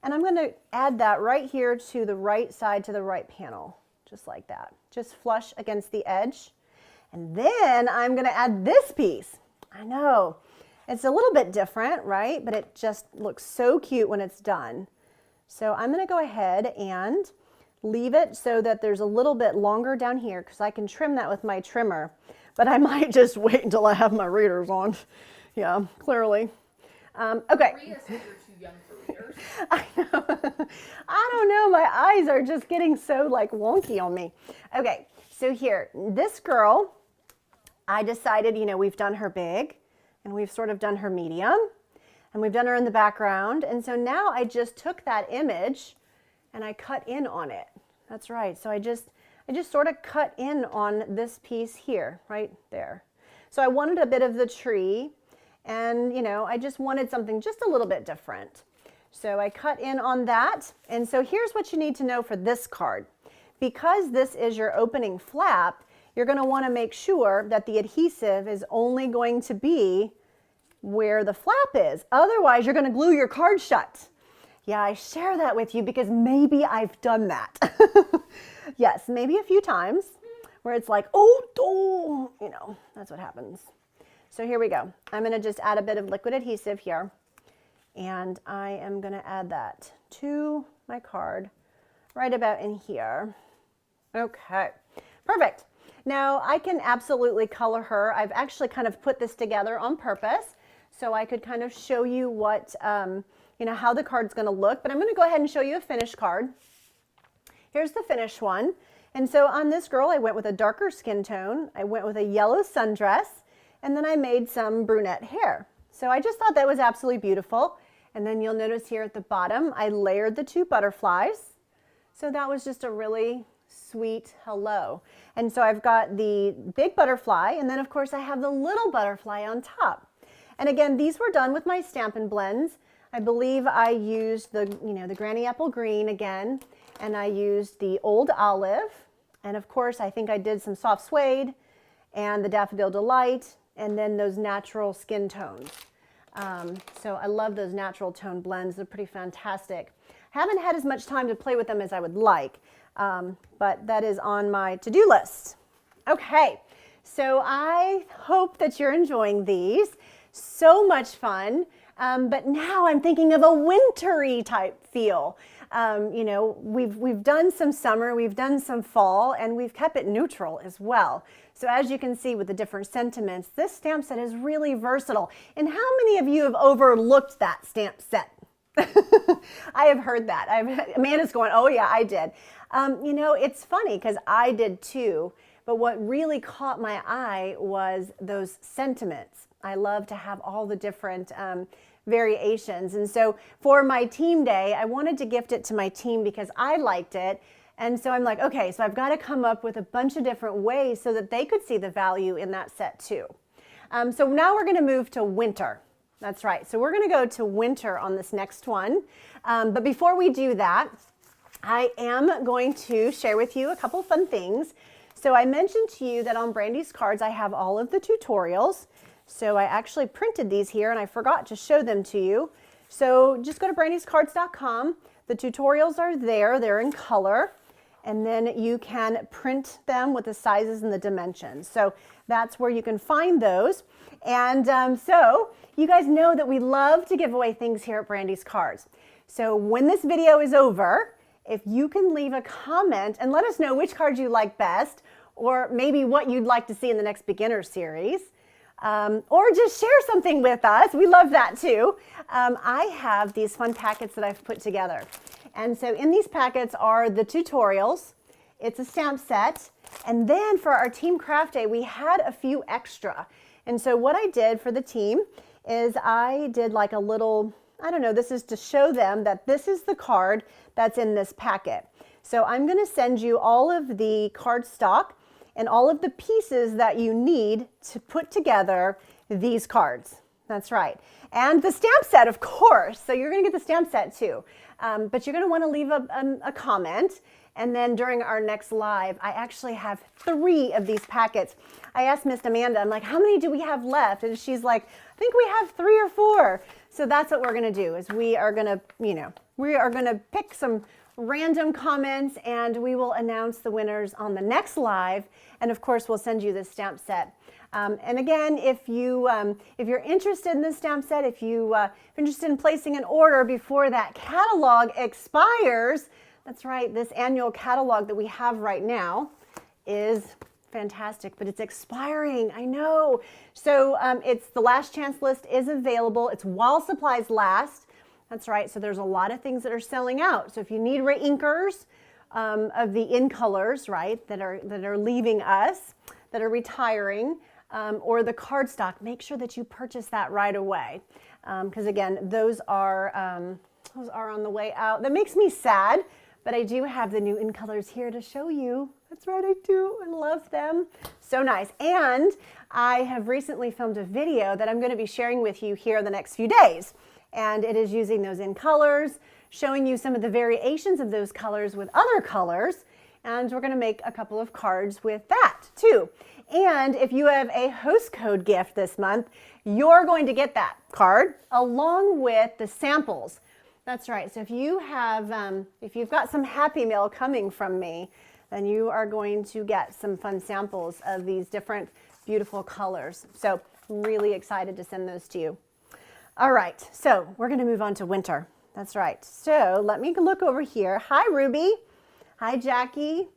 and I'm going to add that right here to the right side to the right panel, just like that, just flush against the edge. And then I'm going to add this piece. I know it's a little bit different, right? But it just looks so cute when it's done. So I'm going to go ahead and leave it so that there's a little bit longer down here, because I can trim that with my trimmer. But I might just wait until I have my readers on. Yeah, clearly. Okay. Maria said you're too young for readers. I know. I don't know. My eyes are just getting so like wonky on me. Okay. So here, this girl, I decided, you know, we've done her big, and we've sort of done her medium, and we've done her in the background. And so now I just took that image and I cut in on it. That's right. So I just sort of cut in on this piece here, right there. So I wanted a bit of the tree, and, you know, I just wanted something just a little bit different. So I cut in on that. And so here's what you need to know for this card. Because this is your opening flap, you're going to want to make sure that the adhesive is only going to be where the flap is. Otherwise, you're going to glue your card shut. Yeah, I share that with you because maybe I've done that. Yes, maybe a few times where it's like, oh, you know, that's what happens. So here we go. I'm going to just add a bit of liquid adhesive here, and I am going to add that to my card right about in here. Okay, perfect. Now I can absolutely color her. I've actually kind of put this together on purpose so I could kind of show you what, you know, how the card's going to look. But I'm going to go ahead and show you a finished card. Here's the finished one. And so on this girl, I went with a darker skin tone. I went with a yellow sundress, and then I made some brunette hair. So I just thought that was absolutely beautiful. And then you'll notice here at the bottom, I layered the two butterflies. So that was just a really sweet hello. And so I've got the big butterfly, and then of course I have the little butterfly on top. And again, these were done with my Stampin' blends. I believe I used the, you know, the Granny Apple Green again, and I used the Old Olive, and of course I think I did some Soft Suede and the Daffodil Delight, and then those natural skin tones. So I love those natural tone blends. They're pretty fantastic. Haven't had as much time to play with them as I would like, but that is on my to-do list. Okay, so I hope that you're enjoying these. So much fun, but now I'm thinking of a wintry type feel. You know, we've done some summer, we've done some fall, and we've kept it neutral as well. So as you can see with the different sentiments, this stamp set is really versatile. And how many of you have overlooked that stamp set? I have heard that. Amanda's going, oh yeah, I did. You know, it's funny because I did too, but what really caught my eye was those sentiments. I love to have all the different variations. And so for my team day, I wanted to gift it to my team because I liked it. And so I'm like, okay, so I've got to come up with a bunch of different ways so that they could see the value in that set too. So now we're going to move to winter. That's right. So we're going to go to winter on this next one. But before we do that, I am going to share with you a couple fun things. So I mentioned to you that on BrandysCards, I have all of the tutorials. So I actually printed these here and I forgot to show them to you. So just go to BrandysCards.com. The tutorials are there. They're in color. And then you can print them with the sizes and the dimensions. So that's where you can find those. And so you guys know that we love to give away things here at BrandysCards. So when this video is over, if you can leave a comment and let us know which cards you like best, or maybe what you'd like to see in the next beginner series, or just share something with us. We love that too. I have these fun packets that I've put together. And so in these packets are the tutorials, It's a stamp set. And then for our team craft day, we had a few extra. And so what I did for the team is I did like a little, I don't know, this is to show them that this is the card that's in this packet. So I'm going to send you all of the card stock and all of the pieces that you need to put together these cards. That's right. And the stamp set, of course. So you're going to get the stamp set too. But you're going to want to leave a comment. And then during our next live, I actually have 3 of these packets. I asked Miss Amanda, I'm like, how many do we have left? And she's like, I think we have 3 or 4. So that's what we're going to do is we are going to, we are going to pick some random comments and we will announce the winners on the next live. And of course, we'll send you this stamp set. And again, if you're interested in this stamp set, if you're interested in placing an order before that catalog expires, that's right, this annual catalog that we have right now is fantastic, but it's expiring, I know. So it's the last chance list is available. It's while supplies last. That's right, so there's a lot of things that are selling out. So if you need reinkers of the in colors, right, that are leaving us, that are retiring, or the cardstock, make sure that you purchase that right away. Because again, those are on the way out. That makes me sad, but I do have the new in colors here to show you. That's right, I do. I love them. So nice. And I have recently filmed a video that I'm going to be sharing with you here in the next few days. And it is using those in colors, showing you some of the variations of those colors with other colors. And we're going to make a couple of cards with that too. And if you have a host code gift this month, you're going to get that card along with the samples. That's right. So if you've got some Happy Mail coming from me, then you are going to get some fun samples of these different beautiful colors. So really excited to send those to you. All right. So we're going to move on to winter. That's right. So let me look over here. Hi, Ruby. Hi, Jackie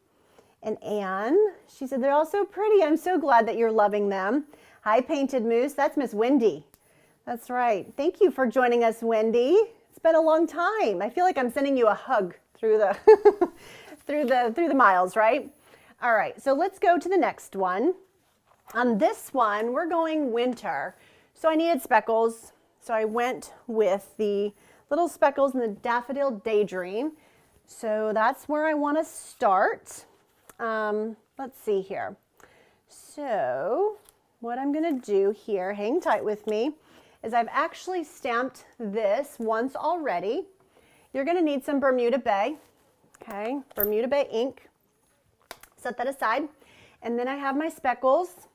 and Anne. She said, they're all so pretty. I'm so glad that you're loving them. Hi, Painted Moose. That's Miss Wendy. That's right. Thank you for joining us, Wendy. It's been a long time. I feel like I'm sending you a hug through the through the miles, right? All right. So let's go to the next one. On this one, we're going winter. So I needed speckles. So I went with the little speckles in the Daffodil Daydream. So that's where I want to start. Let's see here. So what I'm going to do here, hang tight with me, is I've actually stamped this once already. You're going to need some Bermuda Bay. Okay, Bermuda Bay ink. Set that aside. And then I have my speckles.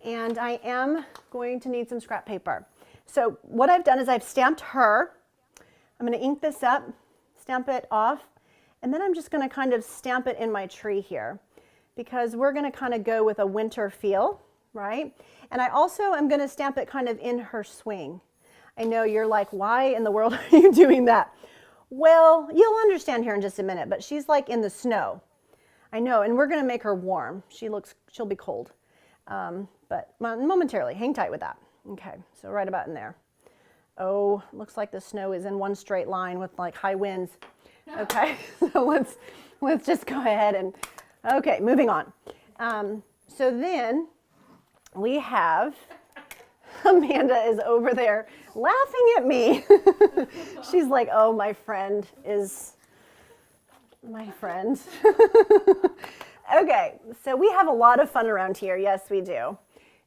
And I am going to need some scrap paper. So what I've done is I've stamped her. I'm going to ink this up, stamp it off, and then I'm just going to kind of stamp it in my tree here because we're going to kind of go with a winter feel, right? And I also am going to stamp it kind of in her swing. I know you're like, why in the world are you doing that? Well, you'll understand here in just a minute, but she's like in the snow. I know, and we're going to make her warm. She'll be cold, but momentarily, hang tight with that. Okay, so right about in there. Oh, looks like the snow is in one straight line with like high winds. Okay, so let's just go ahead and, okay, moving on. So then we have, Amanda is over there laughing at me. She's like, oh, my friend is my friend. Okay, so we have a lot of fun around here. Yes, we do.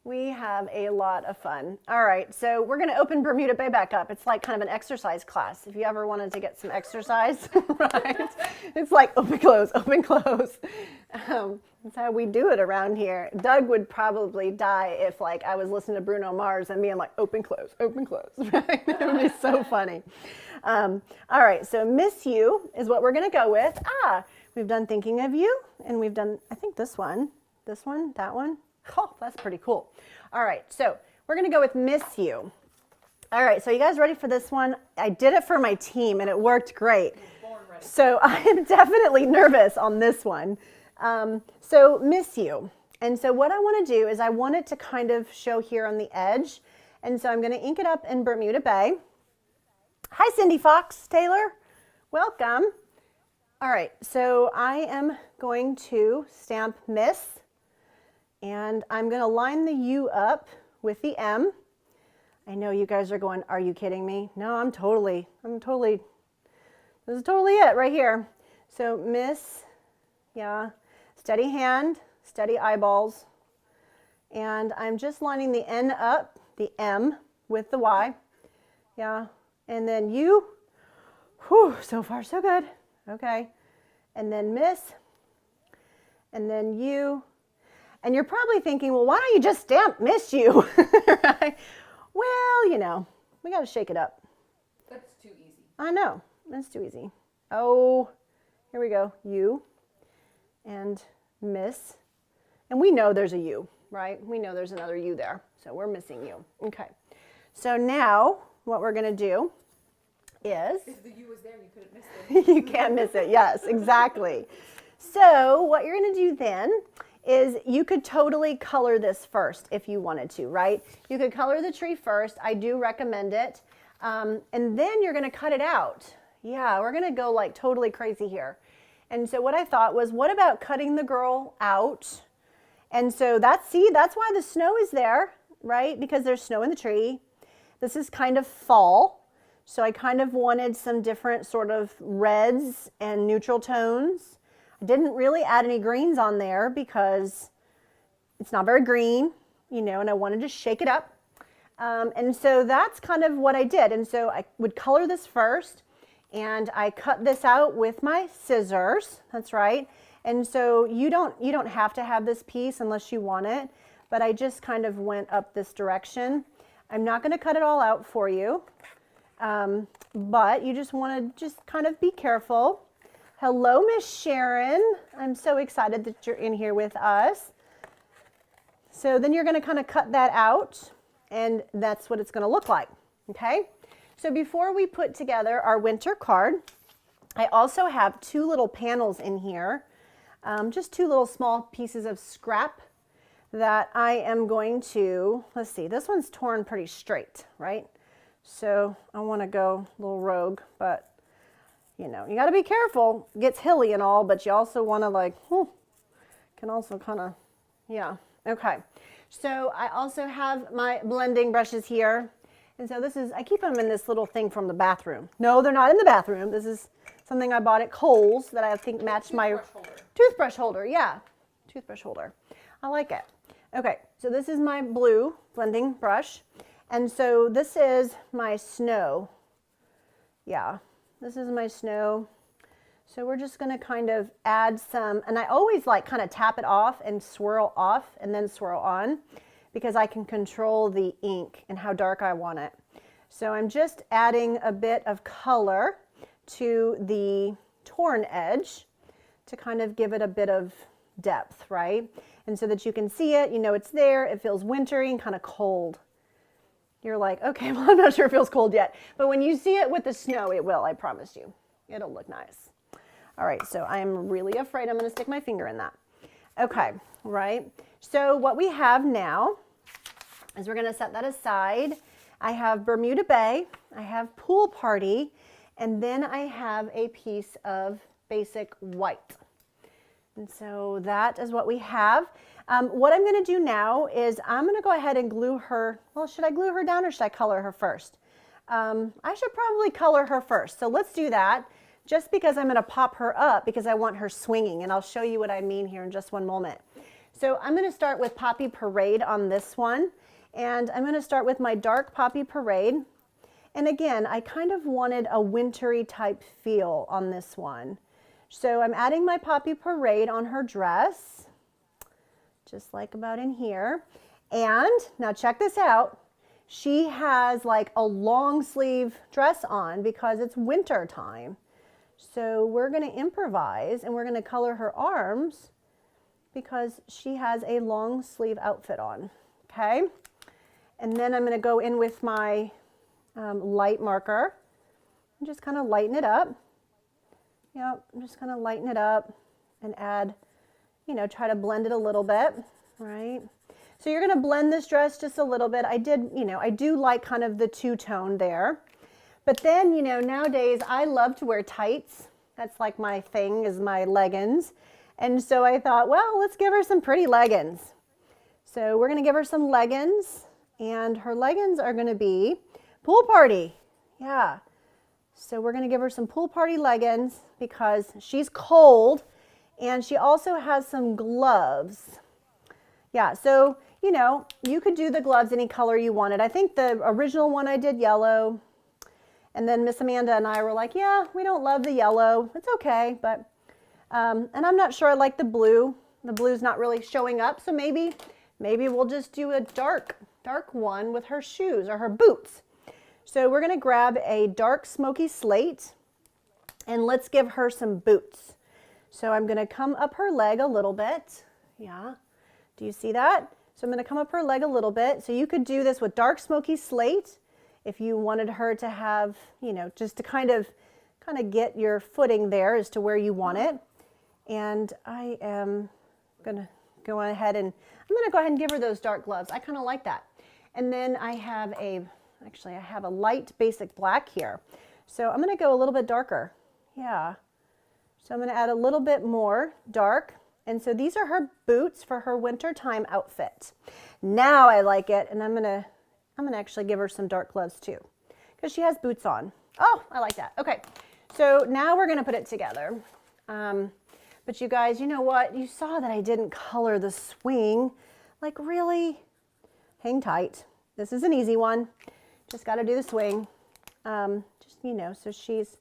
We have a lot of fun. All right, so we're going to open Bermuda Bay back up. It's like kind of an exercise class. If you ever wanted to get some exercise, right? It's like open, close, open, close. That's how we do it around here. Doug would probably die if like I was listening to Bruno Mars and me, I'm like open, close, right? It would be so funny. All right, so Miss You is what we're going to go with. We've done Thinking of You, and we've done, I think this one, that one. Oh, that's pretty cool. All right, so we're going to go with Miss You. All right, so you guys ready for this one? I did it for my team, and it worked great. So I am definitely nervous on this one. So Miss You. And so what I want to do is I want it to kind of show here on the edge. And so I'm going to ink it up in Bermuda Bay. Hi, Cindy Fox Taylor. Welcome. All right, so I am going to stamp Miss, and I'm going to line the U up with the M. I know you guys are going, are you kidding me? No, this is totally it right here. So Miss, yeah, steady hand, steady eyeballs. And I'm just lining the N up, the M with the Y. Yeah, and then U. Whew, so far so good. Okay, and then Miss, and then U. And you're probably thinking, well, why don't you just stamp Miss U? Right? Well, you know, we got to shake it up. That's too easy. I know, that's too easy. Oh, here we go, U and Miss. And we know there's a U, right? We know there's another U there, so we're missing U. Okay, so now what we're gonna do is... If the U was there, you couldn't miss it. You can't miss it, yes, exactly. So what you're gonna do then is you could totally color this first if you wanted to, right? You could color the tree first. I do recommend it. And then you're gonna cut it out. Yeah, we're gonna go like totally crazy here. And so what I thought was, what about cutting the girl out? And so that's why the snow is there, right? Because there's snow in the tree. This is kind of fall. So I kind of wanted some different sort of reds and neutral tones. I didn't really add any greens on there because it's not very green, you know, and I wanted to shake it up. And so that's kind of what I did. And so I would color this first, and I cut this out with my scissors. That's right. And so you don't have to have this piece unless you want it, but I just kind of went up this direction. I'm not going to cut it all out for you, but you just want to just kind of be careful. Hello, Miss Sharon. I'm so excited that you're in here with us. So then you're going to kind of cut that out, and that's what it's going to look like. Okay. So before we put together our winter card, I also have two little panels in here, just two little small pieces of scrap that I am going to, let's see, this one's torn pretty straight, right? So I want to go a little rogue, but you know, you got to be careful. It gets hilly and all, but you also want to like, can also kind of, yeah. Okay. So I also have my blending brushes here. And so this is, I keep them in this little thing from the bathroom. No, they're not in the bathroom. This is something I bought at Kohl's that I think matched my toothbrush holder. Yeah, toothbrush holder. I like it. Okay, so this is my blue blending brush. And so this is my snow. Yeah, this is my snow. So we're just gonna kind of add some, and I always like kind of tap it off and swirl off and then swirl on, because I can control the ink and how dark I want it. So I'm just adding a bit of color to the torn edge to kind of give it a bit of depth, right? And so that you can see it, you know it's there, it feels wintry and kind of cold. You're like, okay, well, I'm not sure it feels cold yet. But when you see it with the snow, it will, I promise you. It'll look nice. All right, so I'm really afraid I'm gonna stick my finger in that. Okay, right? So what we have now is we're gonna set that aside. I have Bermuda Bay, I have Pool Party, and then I have a piece of basic white. And so that is what we have. What I'm gonna do now is I'm gonna go ahead and glue her, well, should I glue her down or should I color her first? I should probably color her first. So let's do that, just because I'm gonna pop her up because I want her swinging, and I'll show you what I mean here in just one moment. So I'm gonna start with Poppy Parade on this one, and I'm gonna start with my dark Poppy Parade. And again, I kind of wanted a wintry type feel on this one. So I'm adding my Poppy Parade on her dress, just like about in here. And now check this out. She has like a long sleeve dress on because it's winter time. So we're gonna improvise and we're gonna color her arms because she has a long sleeve outfit on, okay? And then I'm gonna go in with my light marker and just kind of lighten it up. Yep, I'm just gonna lighten it up and add, you know, try to blend it a little bit, right? So you're gonna blend this dress just a little bit. I do like kind of the two-tone there. But then, you know, nowadays I love to wear tights, That's like my thing, is my leggings. And so I thought, well, let's give her some pretty leggings. So we're going to give her some leggings, and her leggings are going to be pool party. Yeah. So we're going to give her some pool party leggings because she's cold, and she also has some gloves. Yeah, so, you know, you could do the gloves any color you wanted. I think the original one I did yellow, and then Miss Amanda and I were like, yeah, we don't love the yellow. It's okay, but, and I'm not sure I like the blue. The blue's not really showing up, so maybe we'll just do a dark one with her shoes or her boots. So we're gonna grab a dark smoky slate, and let's give her some boots. So I'm gonna come up her leg a little bit. Yeah, do you see that? So I'm gonna come up her leg a little bit. So you could do this with dark smoky slate if you wanted her to have, you know, just to kind of get your footing there as to where you want it. And I am gonna go ahead and give her those dark gloves. I kind of like that. And then I have a light basic black here. So I'm gonna go a little bit darker. Yeah. So I'm gonna add a little bit more dark. And so these are her boots for her wintertime outfit. Now I like it, and I'm gonna actually give her some dark gloves too, because she has boots on. Oh, I like that. Okay, so now we're gonna put it together. But you guys, you know what? You saw that I didn't color the swing. Like, really? Hang tight. This is an easy one. Just gotta do the swing. Just, you know, so she's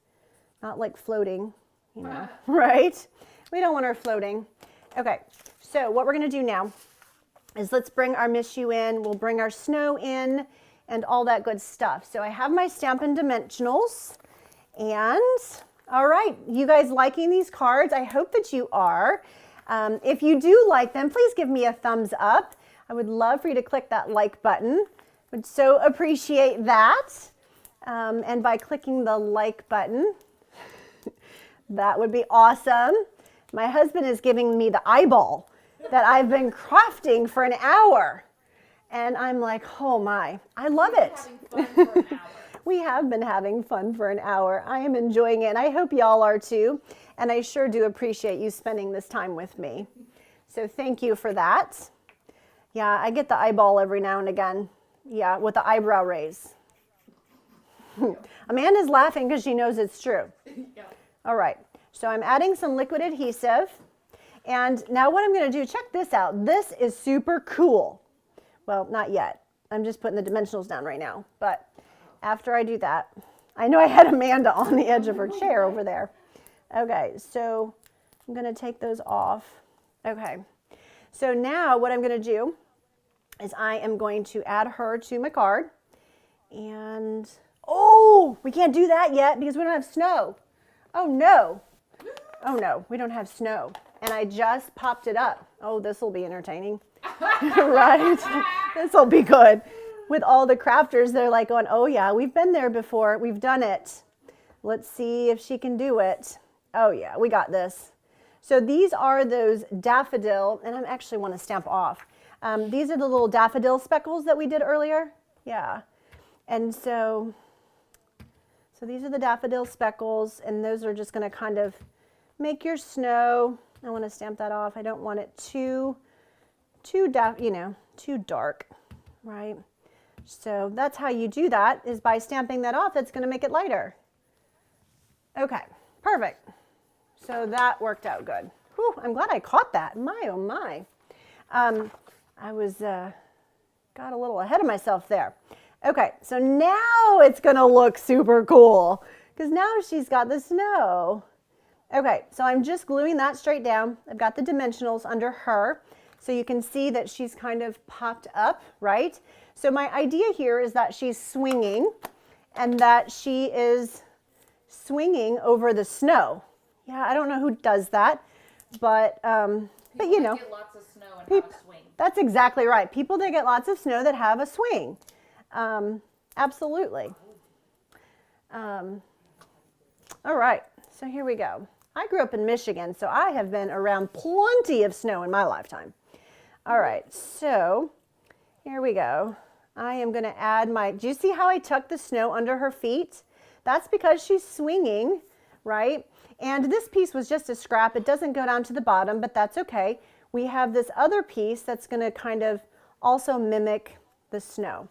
not like floating, you know, right? We don't want her floating. Okay, so what we're gonna do now is let's bring our Miss You in, we'll bring our snow in, and all that good stuff. So I have my Stampin' Dimensionals, and all right, you guys liking these cards? I hope that you are. If you do like them, please give me a thumbs up. I would love for you to click that like button. Would so appreciate that. And by clicking the like button, that would be awesome. My husband is giving me the eyeball that I've been crafting for an hour. And I'm like, oh my, I love it. We have been having fun for an hour. I am enjoying it, and I hope y'all are too. And I sure do appreciate you spending this time with me. So thank you for that. Yeah, I get the eyeball every now and again. Yeah, with the eyebrow raise. Amanda's laughing because she knows it's true. Yeah. All right, so I'm adding some liquid adhesive. And now what I'm going to do, check this out. This is super cool. Well, not yet. I'm just putting the dimensionals down right now. But after I do that, I know I had Amanda on the edge of her chair over there. Okay, so I'm going to take those off. Okay, so now what I'm going to do is I am going to add her to my card. And, oh, we can't do that yet because we don't have snow. Oh, no. Oh, no, we don't have snow. And I just popped it up. Oh, this will be entertaining. Right? This will be good. With all the crafters, they're like going, oh, yeah, we've been there before. We've done it. Let's see if she can do it. Oh, yeah, we got this. So these are those daffodil, and I actually want to stamp off. These are the little daffodil speckles that we did earlier. Yeah. And so these are the daffodil speckles, and those are just going to kind of make your snow. I want to stamp that off. I don't want it too dark, right? So that's how you do that, is by stamping that off. That's going to make it lighter. Okay, perfect. So that worked out good. Whew, I'm glad I caught that. My, oh my. I was, got a little ahead of myself there. Okay, so now it's going to look super cool because now she's got the snow. Okay, so I'm just gluing that straight down. I've got the dimensionals under her. So you can see that she's kind of popped up, right? So my idea here is that she's swinging and that she is swinging over the snow. Yeah, I don't know who does that, but you know. Get lots of snow and have a swing. That's exactly right. People that get lots of snow that have a swing. Absolutely. All right, so here we go. I grew up in Michigan, so I have been around plenty of snow in my lifetime. All right, so here we go. I am going to add do you see how I tucked the snow under her feet? That's because she's swinging, right? And this piece was just a scrap. It doesn't go down to the bottom, but that's okay. We have this other piece that's going to kind of also mimic the snow.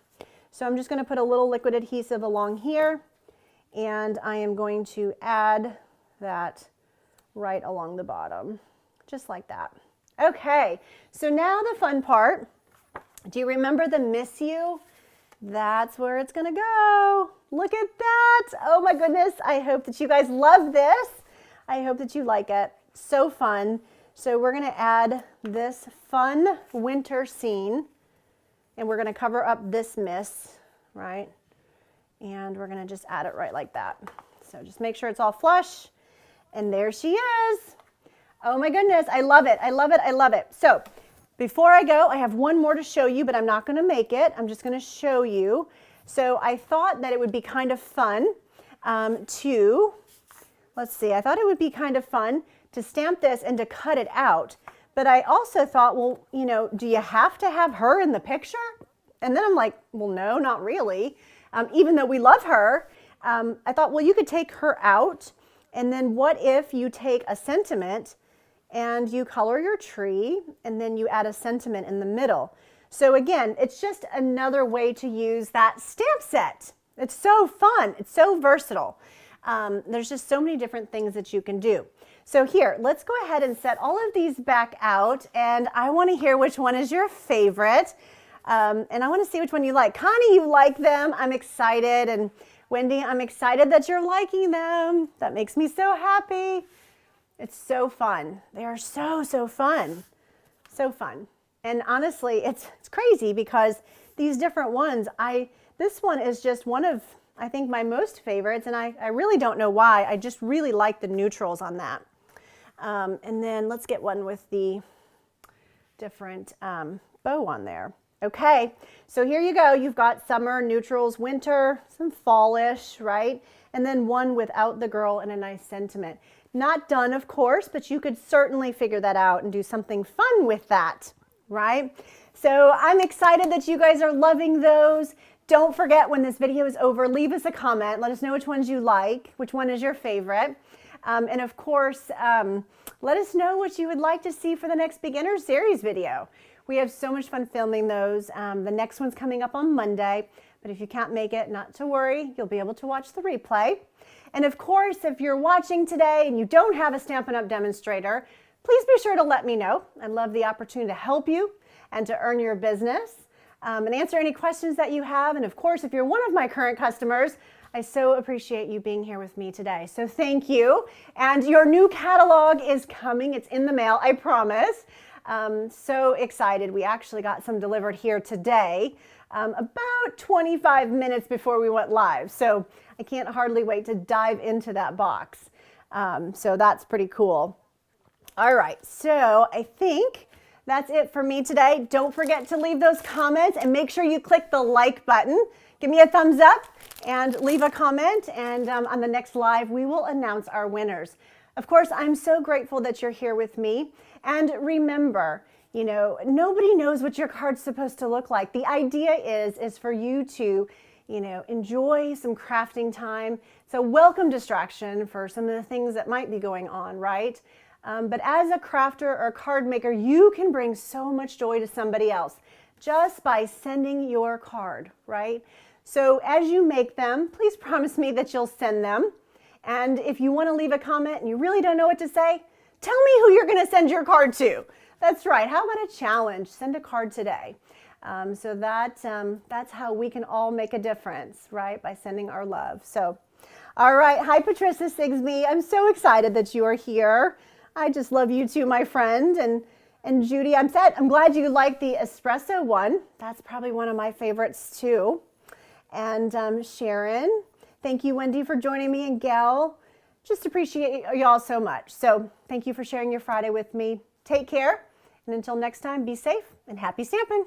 So I'm just going to put a little liquid adhesive along here, and I am going to add that right along the bottom, just like that. Okay, so now the fun part. Do you remember the miss you? That's where it's going to go. Look at that. Oh my goodness. I hope that you guys love this. I hope that you like it. So fun. So we're going to add this fun winter scene, and we're going to cover up this miss, right? And we're going to just add it right like that. So just make sure it's all flush. And there she is. Oh my goodness. I love it. I love it. I love it. So before I go, I have one more to show you, but I'm not going to make it. I'm just going to show you. So I thought that it would be kind of fun let's see, I thought it would be kind of fun to stamp this and to cut it out. But I also thought, well, you know, do you have to have her in the picture? And then I'm like, well, no, not really. Even though we love her, I thought, well, you could take her out. And then what if you take a sentiment and you color your tree, and then you add a sentiment in the middle. So again, it's just another way to use that stamp set. It's so fun. It's so versatile. There's just so many different things that you can do. So here, let's go ahead and set all of these back out, and I want to hear which one is your favorite. And I want to see which one you like. Connie, you like them. I'm excited. And Wendy, I'm excited that you're liking them. That makes me so happy. It's so fun. They are so, so fun. So fun. And honestly, it's crazy because these different ones, this one is just one of, I think, my most favorites, and I really don't know why. I just really like the neutrals on that. And then let's get one with the different bow on there. Okay, so here you go. You've got summer, neutrals, winter, some fallish, right? And then one without the girl and a nice sentiment. Not done, of course, but you could certainly figure that out and do something fun with that, right? So I'm excited that you guys are loving those. Don't forget, when this video is over, leave us a comment. Let us know which ones you like, which one is your favorite. And of course, let us know what you would like to see for the next beginner series video. We have so much fun filming those. The next one's coming up on Monday, but if you can't make it, not to worry, you'll be able to watch the replay. And of course, if you're watching today and you don't have a Stampin' Up! Demonstrator, please be sure to let me know. I'd love the opportunity to help you and to earn your business and answer any questions that you have. And of course, if you're one of my current customers, I so appreciate you being here with me today. So thank you. And your new catalog is coming. It's in the mail, I promise. So excited. We actually got some delivered here today, about 25 minutes before we went live. So I can't hardly wait to dive into that box. So that's pretty cool. All right, so I think that's it for me today. Don't forget to leave those comments and make sure you click the like button. Give me a thumbs up and leave a comment. And on the next live, we will announce our winners. Of course, I'm so grateful that you're here with me. And remember, you know, nobody knows what your card's supposed to look like. The idea is for you to, you know, enjoy some crafting time. It's a welcome distraction for some of the things that might be going on, right? But as a crafter or card maker, you can bring so much joy to somebody else just by sending your card, right? So as you make them, please promise me that you'll send them. And if you want to leave a comment and you really don't know what to say, tell me who you're going to send your card to. That's right. How about a challenge? Send a card today. So that's how we can all make a difference, right? By sending our love. So, all right. Hi, Patricia Sigsby. I'm so excited that you are here. I just love you too, my friend. And Judy, I'm glad you like the espresso one. That's probably one of my favorites too. And Sharon, thank you, Wendy, for joining me, and Gail. Just appreciate y'all so much. So thank you for sharing your Friday with me. Take care. And until next time, be safe and happy stamping.